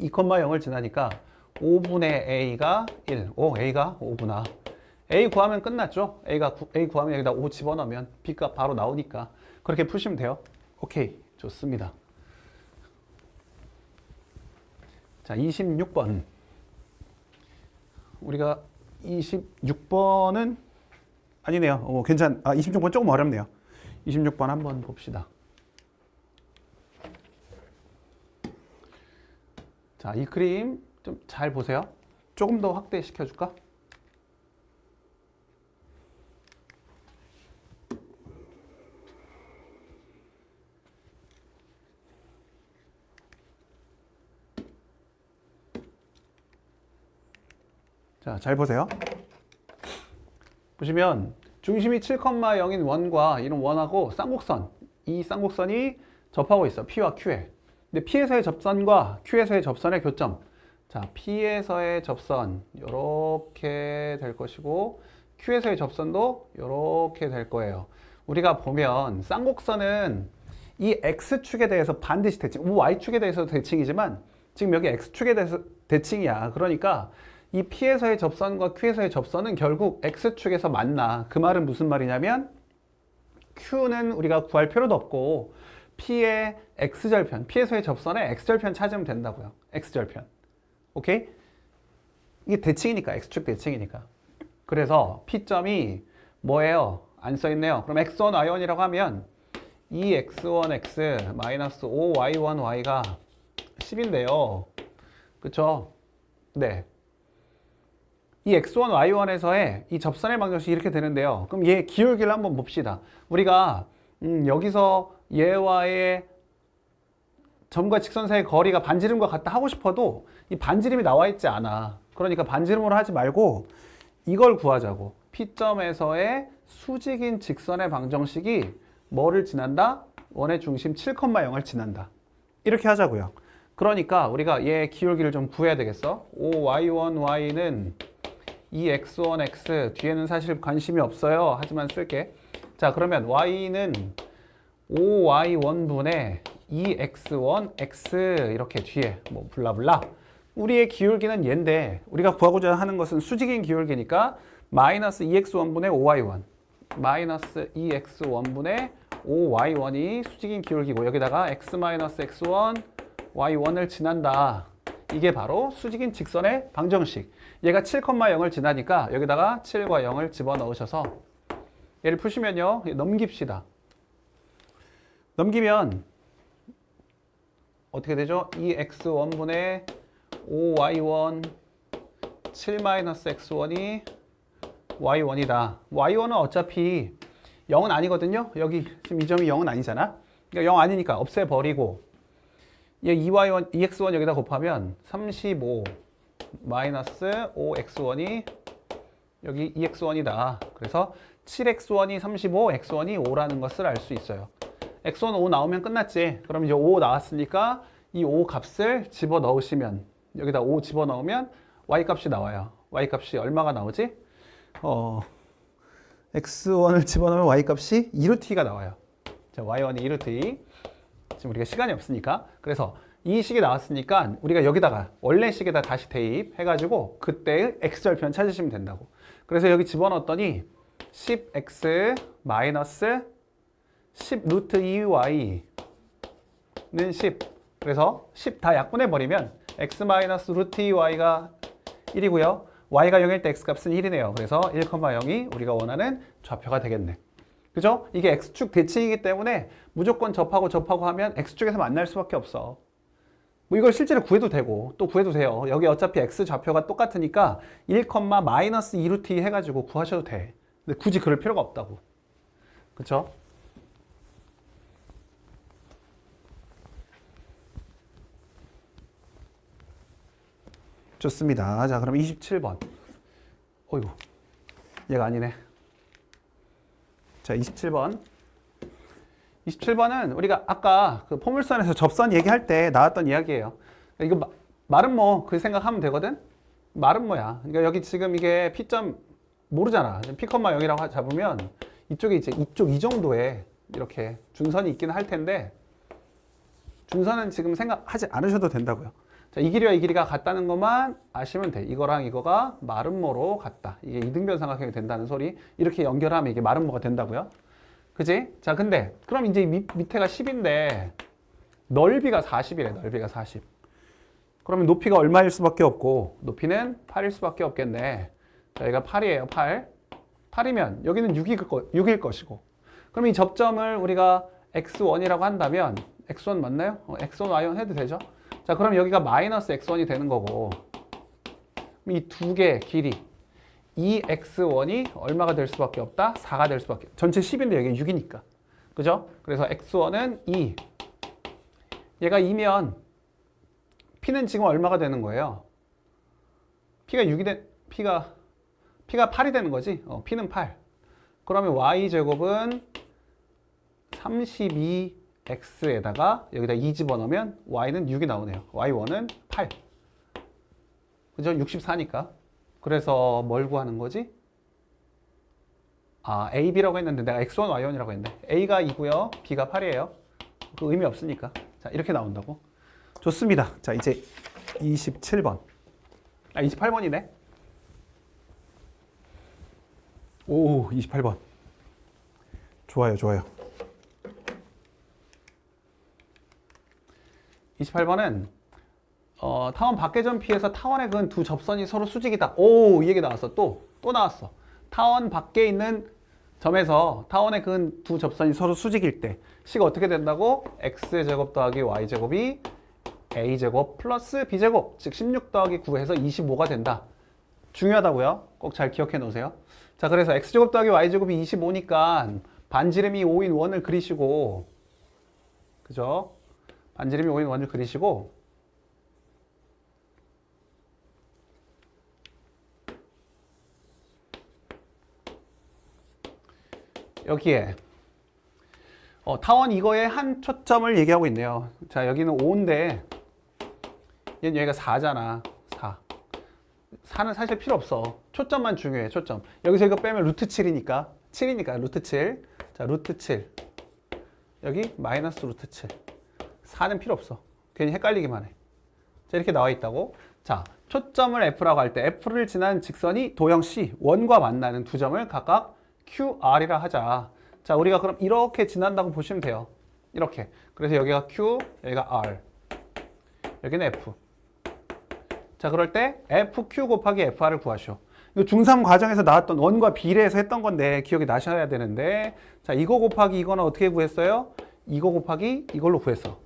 Speaker 1: 2,0을 지나니까 5분의 A가 1. 오, A가 5구나. A 구하면 끝났죠? A 구하면 여기다 5 집어넣으면 B값 바로 나오니까 그렇게 푸시면 돼요. 오케이, 좋습니다. 자, 26번. 우리가 26번은 아니네요. 괜찮. 26번 조금 어렵네요. 26번 한번 봅시다. 자, 이 그림 좀 잘 보세요. 조금 더 확대시켜 줄까? 자, 잘 보세요. 보시면 중심이 7,0인 원과 이런 원하고 쌍곡선, 이 쌍곡선이 접하고 있어. P와 Q에. 근데 P에서의 접선과 Q에서의 접선의 교점. 자, P에서의 접선 이렇게 될 것이고 Q에서의 접선도 이렇게 될 거예요. 우리가 보면 쌍곡선은 이 X축에 대해서 반드시 대칭, Y축에 대해서도 대칭이지만 지금 여기 X축에 대해서 대칭이야. 그러니까 이 P에서의 접선과 Q에서의 접선은 결국 X축에서 만나. 그 말은 무슨 말이냐면 Q는 우리가 구할 필요도 없고 P의 X절편, P에서의 접선의 X절편 찾으면 된다고요. X절편. 오케이? 이게 대칭이니까, X축 대칭이니까. 그래서 P점이 뭐예요? 안 써있네요. 그럼 X1, Y1이라고 하면 2X1X 마이너스 5Y1Y가 10인데요. 그쵸? 네. 이 X1, Y1에서의 이 접선의 방정식이 이렇게 되는데요. 그럼 얘 기울기를 한번 봅시다. 우리가 여기서 얘와의 점과 직선 사이의 거리가 반지름과 같다 하고 싶어도 이 반지름이 나와 있지 않아. 그러니까 반지름으로 하지 말고 이걸 구하자고. P점에서의 수직인 직선의 방정식이 뭐를 지난다? 원의 중심 7,0을 지난다. 이렇게 하자고요. 그러니까 우리가 얘 기울기를 좀 구해야 되겠어. 5y1y는 2x1x 뒤에는 사실 관심이 없어요. 하지만 쓸게. 자, 그러면 y는 5y1분의 2x1x 이렇게 뒤에 뭐 블라블라. 우리의 기울기는 얘인데 우리가 구하고자 하는 것은 수직인 기울기니까 마이너스 2x1분의 5y1 마이너스 2x1분의 5y1이 수직인 기울기고 여기다가 x 마이너스 x1 y1을 지난다. 이게 바로 수직인 직선의 방정식. 얘가 7,0을 지나니까 여기다가 7과 0을 집어넣으셔서 얘를 푸시면요. 넘깁시다. 넘기면 어떻게 되죠? 2x1분의 5y1 7-x1이 y1이다. y1은 어차피 0은 아니거든요. 여기 지금 이 점이 0은 아니잖아. 그러니까 0 아니니까 없애버리고 얘 2x1 여기다 곱하면 35 마이너스 5x1이 여기 2x1이다. 그래서 7x1이 35, x1이 5라는 것을 알 수 있어요. x1 5 나오면 끝났지. 그럼 이제 5 나왔으니까 이 5 값을 집어넣으시면 여기다 5 집어넣으면 y 값이 나와요. y 값이 얼마가 나오지? x1을 집어넣으면 y 값이 2루트가 나와요. 자, y1이 2루트. 지금 우리가 시간이 없으니까. 그래서 이 식이 나왔으니까 우리가 여기다가 원래 식에다 다시 대입해가지고 그때의 x절편 찾으시면 된다고. 그래서 여기 집어넣었더니 10x 마이너스 10 루트 2y는 10. 그래서 10 다 약분해버리면 x 마이너스 루트 2y가 1이고요. y가 0일 때 x값은 1이네요. 그래서 1,0이 우리가 원하는 좌표가 되겠네. 그죠? 이게 x축 대칭이기 때문에 무조건 접하고 하면 x축에서 만날 수밖에 없어. 뭐 이걸 실제로 구해도 되고 또 구해도 돼요. 여기 어차피 x 좌표가 똑같으니까 1, 마이너스 2루트 2 해가지고 구하셔도 돼. 근데 굳이 그럴 필요가 없다고. 그쵸? 좋습니다. 자, 그럼 27번. 어이구, 얘가 아니네. 자, 27번. 27번은 우리가 아까 그 포물선에서 접선 얘기할 때 나왔던 이야기예요. 이거 말은 뭐 그 생각하면 되거든? 말은 뭐야? 그러니까 여기 지금 이게 P점 모르잖아. P,0이라고 잡으면 이쪽에 이제 이쪽 이 정도에 이렇게 준선이 있긴 할 텐데 준선은 지금 생각하지 않으셔도 된다고요. 자, 이 길이와 이 길이가 같다는 것만 아시면 돼. 이거랑 이거가 마름모로 같다. 이게 이등변 삼각형이 된다는 소리. 이렇게 연결하면 이게 마름모가 된다고요. 그지? 자, 근데 그럼 이제 밑에가 10인데 넓이가 40이래. 넓이가 40. 그러면 높이가 얼마일 수밖에 없고 높이는 8일 수밖에 없겠네. 자, 여기가 8이에요. 8. 8이면 여기는 6일 것이고. 그럼 이 접점을 우리가 x1이라고 한다면 x1 맞나요? x1, y1 해도 되죠? 자, 그럼 여기가 마이너스 x1이 되는 거고 이 두 개 길이 2x1이 얼마가 될 수밖에 없다? 4가 될 수밖에. 전체 10인데 여기 6이니까. 그죠? 그래서 x1은 2. 얘가 2면 p는 지금 얼마가 되는 거예요? p가 8이 되는 거지? p는 8. 그러면 y제곱은 32x에다가 여기다 2 집어넣으면 y는 6이 나오네요. y1은 8. 그죠? 64니까. 그래서 뭘 구하는 거지? 아, A, B라고 했는데 내가 X1, Y1이라고 했는데 A가 2고요. B가 8이에요. 그 의미 없으니까. 자, 이렇게 나온다고. 좋습니다. 자, 이제 27번. 28번이네. 오, 28번. 좋아요, 좋아요. 28번은 타원 밖의 피에서 타원에 그은 두 접선이 서로 수직이다. 오, 이 얘기 나왔어. 또 나왔어. 타원 밖에 있는 점에서 타원에 그은 두 접선이 서로 수직일 때 C가 어떻게 된다고? X제곱 더하기 Y제곱이 A제곱 플러스 B제곱, 즉 16 더하기 9해서 25가 된다. 중요하다고요? 꼭 잘 기억해 놓으세요. 자, 그래서 X제곱 더하기 Y제곱이 25니까 반지름이 5인 원을 그리시고, 그죠? 반지름이 5인 원을 그리시고, 여기에 타원 이거에 한 초점을 얘기하고 있네요. 자, 여기는 5인데 얘는 여기가 4잖아. 4. 4는 사실 필요 없어. 초점만 중요해. 초점. 여기서 이거 빼면 루트 7이니까 7이니까 루트 7. 자, 루트 7. 여기 마이너스 루트 7. 4는 필요 없어. 괜히 헷갈리기만 해. 자, 이렇게 나와 있다고. 자, 초점을 F라고 할 때 F를 지난 직선이 도형 C, 원과 만나는 두 점을 각각 QR이라 하자. 자, 우리가 그럼 이렇게 지난다고 보시면 돼요. 이렇게. 그래서 여기가 Q, 여기가 R. 여기는 F. 자, 그럴 때 FQ 곱하기 FR을 구하시오. 이거 중3 과정에서 나왔던 원과 비례해서 했던 건데 기억이 나셔야 되는데, 자, 이거 곱하기 이거는 어떻게 구했어요? 이거 곱하기 이걸로 구했어.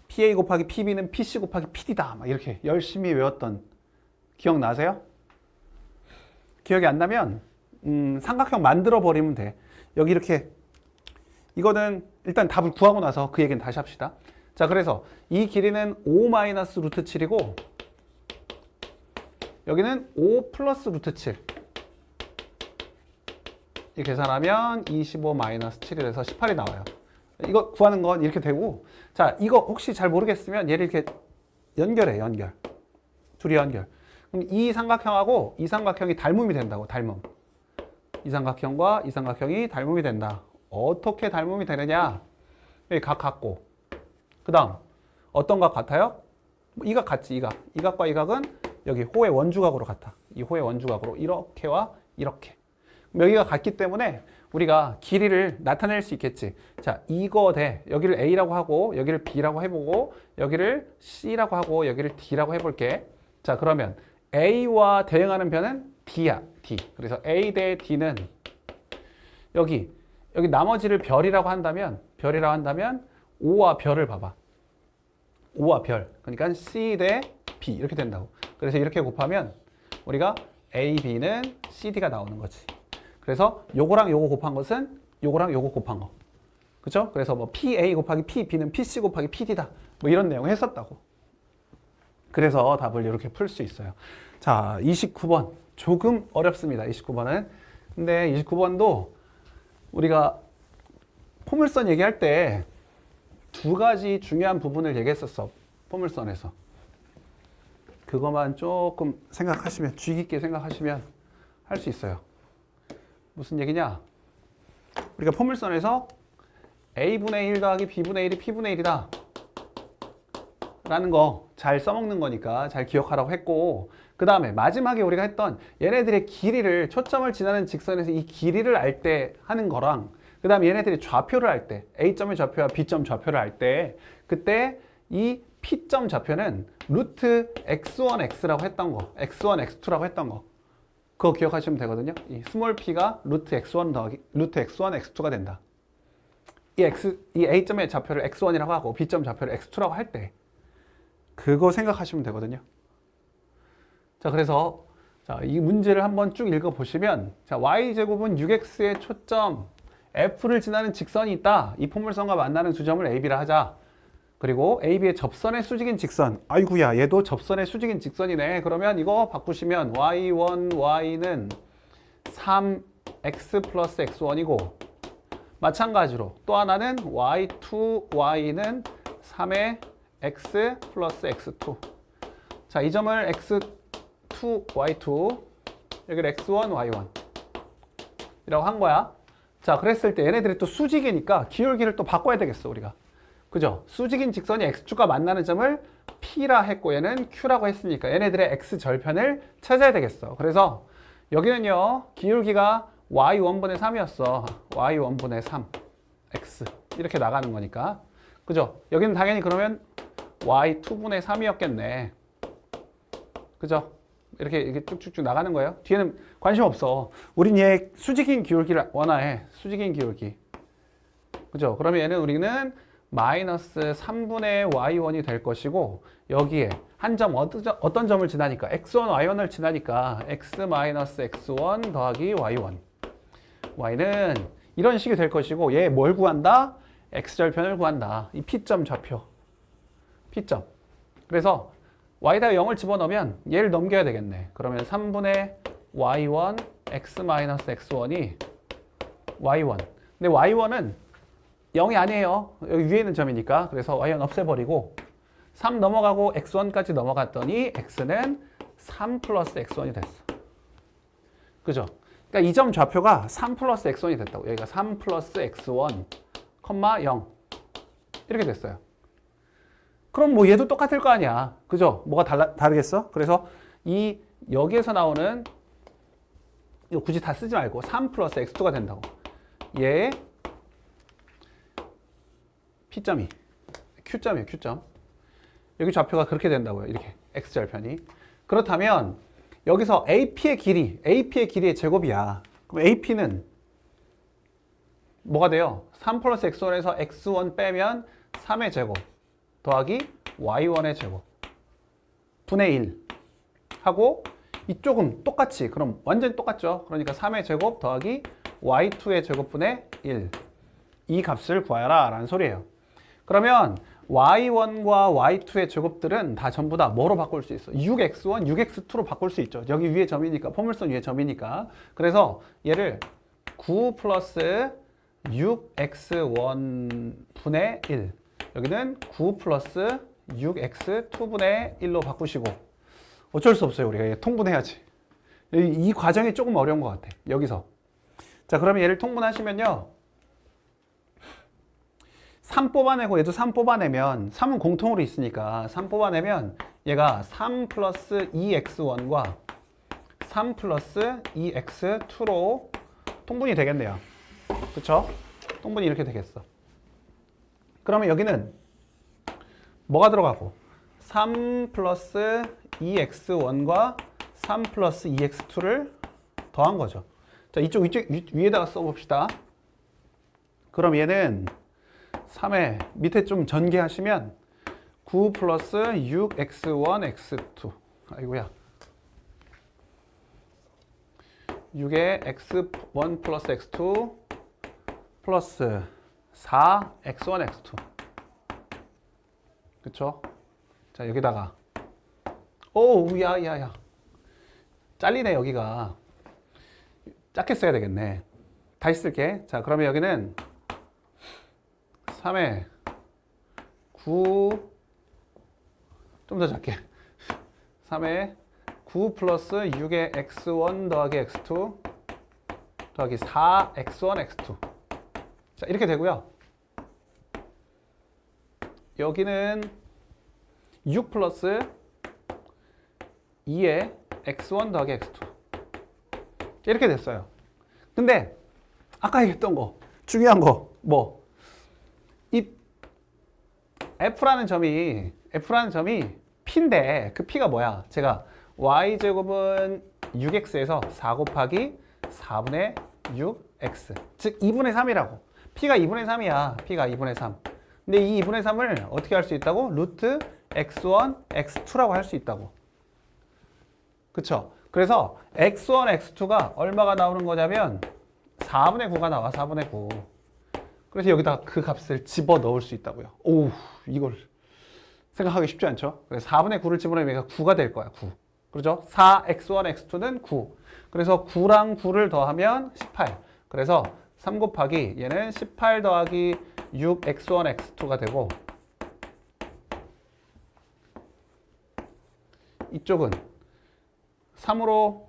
Speaker 1: PA 곱하기 PB는 PC 곱하기 PD다. 막 이렇게 열심히 외웠던 기억나세요? 기억이 안 나면 삼각형 만들어 버리면 돼. 여기 이렇게, 이거는 일단 답을 구하고 나서 그 얘기는 다시 합시다. 자, 그래서 이 길이는 5 마이너스 루트 7이고 여기는 5 플러스 루트 7. 이 계산하면 25 마이너스 7이 돼서 18이 나와요. 이거 구하는 건 이렇게 되고, 자, 이거 혹시 잘 모르겠으면 얘를 이렇게 연결해. 연결. 둘이 연결. 그럼 이 삼각형하고 이 삼각형이 닮음이 된다고. 닮음. 이 삼각형과 이 삼각형이 닮음이 된다. 어떻게 닮음이 되느냐? 여기 각 같고, 그 다음 어떤 각 같아요? 이 각 같지. 이 각. 이 각과 이 각은 여기 호의 원주각으로 같아. 이 호의 원주각으로 이렇게와 이렇게. 여기가 같기 때문에 우리가 길이를 나타낼 수 있겠지. 자, 이거 대 여기를 A라고 하고 여기를 B라고 해보고 여기를 C라고 하고 여기를 D라고 해볼게. 자, 그러면 A와 대응하는 변은 D야. D. 그래서 A 대 D는 여기 나머지를 별이라고 한다면 5와 별을 봐봐. 5와 별. 그러니까 C 대 B 이렇게 된다고. 그래서 이렇게 곱하면 우리가 A, B는 CD가 나오는 거지. 그래서 요거랑 요거 곱한 것은 요거랑 요거 곱한 거. 그죠? 그래서 뭐 PA 곱하기 PB는 PC 곱하기 PD다. 뭐 이런 내용 했었다고. 그래서 답을 이렇게 풀 수 있어요. 자, 29번. 조금 어렵습니다. 29번은. 근데 29번도 우리가 포물선 얘기할 때 두 가지 중요한 부분을 얘기했었어. 포물선에서. 그것만 조금 생각하시면, 주의 깊게 생각하시면 할 수 있어요. 무슨 얘기냐? 우리가 포물선에서 A분의 1 더하기 B분의 1이 P분의 1이다 라는 거 잘 써먹는 거니까 잘 기억하라고 했고, 그 다음에 마지막에 우리가 했던 얘네들의 길이를, 초점을 지나는 직선에서 이 길이를 알 때 하는 거랑, 그 다음에 얘네들이 좌표를 할 때, A점의 좌표와 B점 좌표를 알 때, 그때 이 P점 좌표는 루트 x1x라고 했던 거, x1, x2라고 했던 거, 그거 기억하시면 되거든요. 이 스몰 p가 루트 x1 더하기 루트 x1, x2가 된다. 이 A점의 좌표를 x1이라고 하고 B점 좌표를 x2라고 할 때 그거 생각하시면 되거든요. 자, 그래서 자, 이 문제를 한번 쭉 읽어보시면, 자, y제곱은 6x의 초점 f를 지나는 직선이 있다. 이 포물선과 만나는 두 점을 AB라 하자. 그리고 AB의 접선의 수직인 직선. 아이구야, 얘도 접선의 수직인 직선이네. 그러면 이거 바꾸시면 y1, y는 3x 플러스 x1이고, 마찬가지로 또 하나는 y2, y는 3의 x 플러스 x2. 자, 이 점을 x2, y2, 여기를 x1, y1 이라고 한 거야. 자, 그랬을 때 얘네들이 또 수직이니까 기울기를 또 바꿔야 되겠어, 우리가. 그죠? 수직인 직선이 x축과 만나는 점을 P라 했고 얘는 Q라고 했으니까 얘네들의 x절편을 찾아야 되겠어. 그래서 여기는요, 기울기가 y1분의 3이었어. y1분의 3, x. 이렇게 나가는 거니까. 그죠? 여기는 당연히 그러면 y2분의 3이었겠네. 그죠? 이렇게 쭉쭉쭉 나가는 거예요. 뒤에는 관심 없어. 우린 얘 수직인 기울기를 원화해. 수직인 기울기. 그죠? 그러면 얘는 우리는 마이너스 3분의 y1이 될 것이고, 여기에 한 점, 어떤 점을 지나니까, x1, y1을 지나니까 x 마이너스 x1 더하기 y1. y는 이런 식이 될 것이고, 얘 뭘 구한다? x절편을 구한다. 이 p점 좌표. p점. 그래서 y에다가 0을 집어넣으면 얘를 넘겨야 되겠네. 그러면 3분의 y1 x 마이너스 x1이 y1. 근데 y1은 0이 아니에요. 여기 위에 있는 점이니까. 그래서 y1 없애버리고 3 넘어가고 x1까지 넘어갔더니 x는 3 플러스 x1이 됐어. 그죠? 그러니까 이 점 좌표가 3 플러스 x1이 됐다고. 여기가 3 플러스 x1, 0 이렇게 됐어요. 그럼 뭐 얘도 똑같을 거 아니야. 그죠? 뭐가 다르겠어? 그래서 이 여기에서 나오는 이거 굳이 다 쓰지 말고 3 플러스 x2가 된다고. 얘 P점이 Q점이에요. Q점. 여기 좌표가 그렇게 된다고요. 이렇게 x절편이. 그렇다면 여기서 AP의 길이의 제곱이야. 그럼 AP는 뭐가 돼요? 3 플러스 x1에서 x1 빼면 3의 제곱 더하기 y1의 제곱 분의 1 하고 이쪽은 똑같이, 그럼 완전히 똑같죠. 그러니까 3의 제곱 더하기 y2의 제곱분의 1. 이 값을 구하라 라는 소리예요. 그러면 y1과 y2의 제곱들은 다 전부 다 뭐로 바꿀 수 있어? 6x1, 6x2로 바꿀 수 있죠. 여기 위에 점이니까, 포물선 위에 점이니까. 그래서 얘를 9 플러스 6x1 분의 1. 여기는 9 플러스 6x2분의 1로 바꾸시고, 어쩔 수 없어요. 우리가 얘 통분해야지. 이 과정이 조금 어려운 것 같아. 여기서. 자, 그러면 얘를 통분하시면요. 3 뽑아내고 얘도 3 뽑아내면 3은 공통으로 있으니까 3 뽑아내면 얘가 3 플러스 2x1과 3 플러스 2x2로 통분이 되겠네요. 그쵸? 통분이 이렇게 되겠어. 그러면 여기는 뭐가 들어가고 3 플러스 2x1과 3 플러스 2x2를 더한 거죠. 자, 이쪽 위에다가 써봅시다. 그럼 얘는 3에 밑에 좀 전개하시면 9 플러스 6x1, x2. 아이고야. 6에 x1 플러스 x2 플러스 4 x1, x2. 그쵸? 자, 여기다가 오우, 야야야. 잘리네, 여기가. 작게 써야 되겠네. 다시 쓸게. 자, 그러면 여기는 3에 9, 좀 더 작게. 3에 9 플러스 6에 x1 더하기 x2 더하기 4 x1, x2. 자, 이렇게 되고요. 여기는 6 플러스 2에 x1 더하기 x2. 이렇게 됐어요. 근데 아까 얘기했던 거, 중요한 거, 뭐? 이 F라는 점이 P인데 그 P가 뭐야? 제가 Y제곱은 6X에서 4 곱하기 4분의 6X. 즉 2분의 3이라고. P가 2분의 3이야. P가 2분의 3. 근데 이 2분의 3을 어떻게 할 수 있다고? 루트 X1, X2라고 할 수 있다고. 그쵸? 그래서 X1, X2가 얼마가 나오는 거냐면 4분의 9가 나와. 4분의 9. 그래서 여기다 그 값을 집어 넣을 수 있다고요. 오, 이걸 생각하기 쉽지 않죠? 그래서 4분의 9를 집어넣으면 얘가 9가 될 거야. 9. 그렇죠? 4x1, x2는 9. 그래서 9랑 9를 더하면 18. 그래서 3 곱하기 얘는 18 더하기 6x1, x2가 되고, 이쪽은 3으로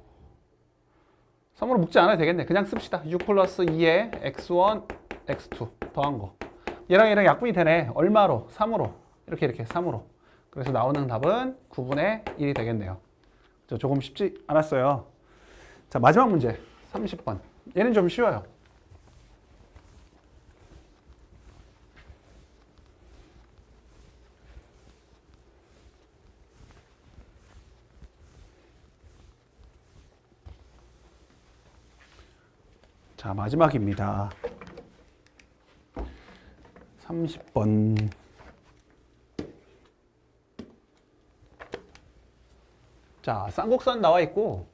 Speaker 1: 묶지 않아도 되겠네. 그냥 씁시다. 6 플러스 2에 x1, x2 더한 거. 얘랑 약분이 되네. 얼마로? 3으로. 이렇게 3으로. 그래서 나오는 답은 9분의 1이 되겠네요. 조금 쉽지 않았어요. 자, 마지막 문제 30번. 얘는 좀 쉬워요. 자, 마지막입니다. 30번. 자, 쌍곡선 나와 있고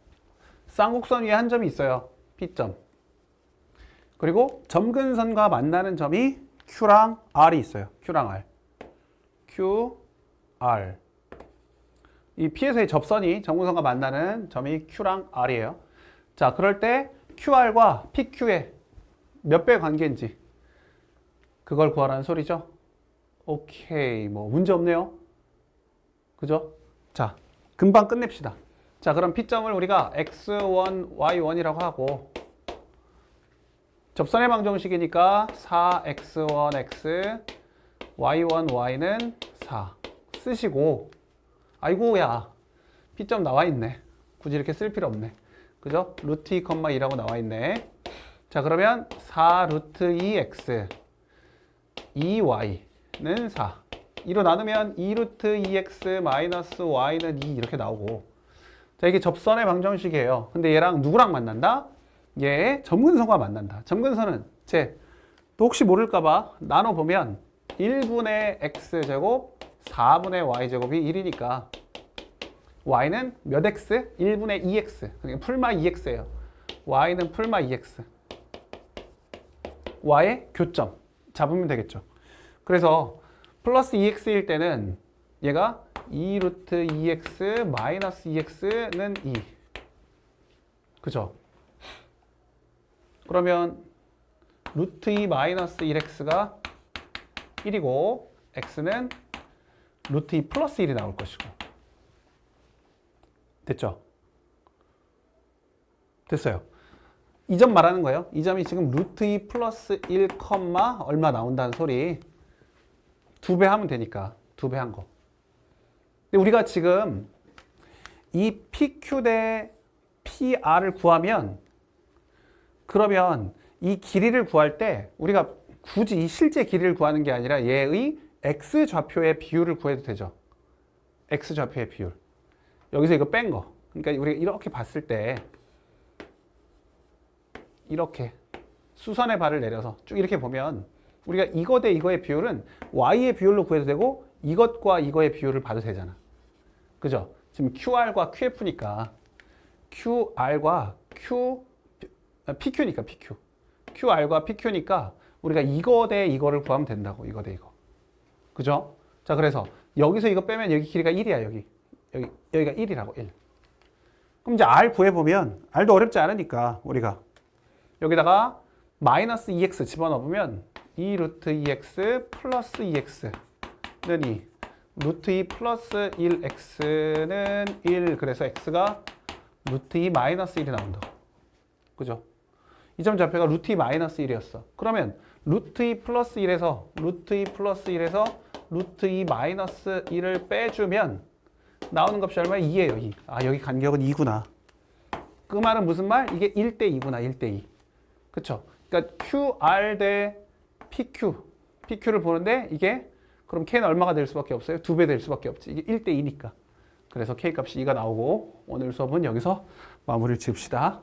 Speaker 1: 쌍곡선 위에 한 점이 있어요. P점. 그리고 점근선과 만나는 점이 Q랑 R이 있어요. Q랑 R. Q, R. 이 P에서의 접선이 점근선과 만나는 점이 Q랑 R이에요. 자, 그럴 때 QR과 PQ의 몇 배 관계인지 그걸 구하라는 소리죠. 오케이, 뭐 문제 없네요. 그죠? 자, 금방 끝냅시다. 자, 그럼 P점을 우리가 X1, Y1이라고 하고 접선의 방정식이니까 4X1X, Y1, Y는 4 쓰시고 아이고야, P점 나와 있네. 굳이 이렇게 쓸 필요 없네. 그죠? 루트 2, 2라고 나와 있네. 자, 그러면 4 루트 2X, 2Y는 4. 2로 나누면 2 루트 2X 마이너스 Y는 2 이렇게 나오고. 자, 이게 접선의 방정식이에요. 근데 얘랑 누구랑 만난다? 얘 점근선과 만난다. 점근선은 또 혹시 모를까봐 나눠보면 1분의 X제곱, 4분의 Y제곱이 1이니까 Y는 몇 X? 1분의 2X. 그러니까 풀마 2X예요. Y는 풀마 2X. Y의 교점 잡으면 되겠죠. 그래서 플러스 2X일 때는 얘가 2 루트 2X 마이너스 2X는 2. 그죠? 그러면 루트 2 마이너스 1X가 1이고 X는 루트 2 플러스 1이 나올 것이고. 됐죠? 됐어요. 이 점 말하는 거예요. 이 점이 지금 루트 2 플러스 1, 얼마 나온다는 소리. 2배 하면 되니까. 2배 한 거. 근데 우리가 지금 이 PQ 대 PR을 구하면 그러면 이 길이를 구할 때 우리가 굳이 이 실제 길이를 구하는 게 아니라 얘의 X좌표의 비율을 구해도 되죠. X좌표의 비율. 여기서 이거 뺀 거. 그러니까 우리가 이렇게 봤을 때 이렇게 수선의 발을 내려서 쭉 이렇게 보면 우리가 이거 대 이거의 비율은 Y의 비율로 구해도 되고 이것과 이거의 비율을 봐도 되잖아. 그죠? 지금 QR과 QF니까 QR과 PQ니까 PQ. QR과 PQ니까 우리가 이거 대 이거를 구하면 된다고. 이거 대 이거. 그죠? 자, 그래서 여기서 이거 빼면 여기 길이가 1이야. 여기가 1이라고. 1. 그럼 이제 R 구해보면 R도 어렵지 않으니까 우리가 여기다가 마이너스 2x 집어넣으면 2 루트 2x 플러스 2x는 2. 루트 2 플러스 1x는 1. 그래서 x가 루트 2 마이너스 1이 나온다. 그죠? 이 점 좌표가 루트 2 마이너스 1이었어. 그러면 루트 2 플러스 1에서 루트 2 플러스 1에서 루트 2 마이너스 1을 빼주면 나오는 값이 얼마야? 2예요. 2. 아, 여기 간격은 2구나. 그 말은 무슨 말? 이게 1대 2구나. 1대 2. 그쵸? 그러니까 QR 대 PQ. PQ를 보는데 이게 그럼 K는 얼마가 될 수밖에 없어요? 2배 될 수밖에 없지. 이게 1대 2니까. 그래서 K 값이 2가 나오고 오늘 수업은 여기서 마무리를 지읍시다.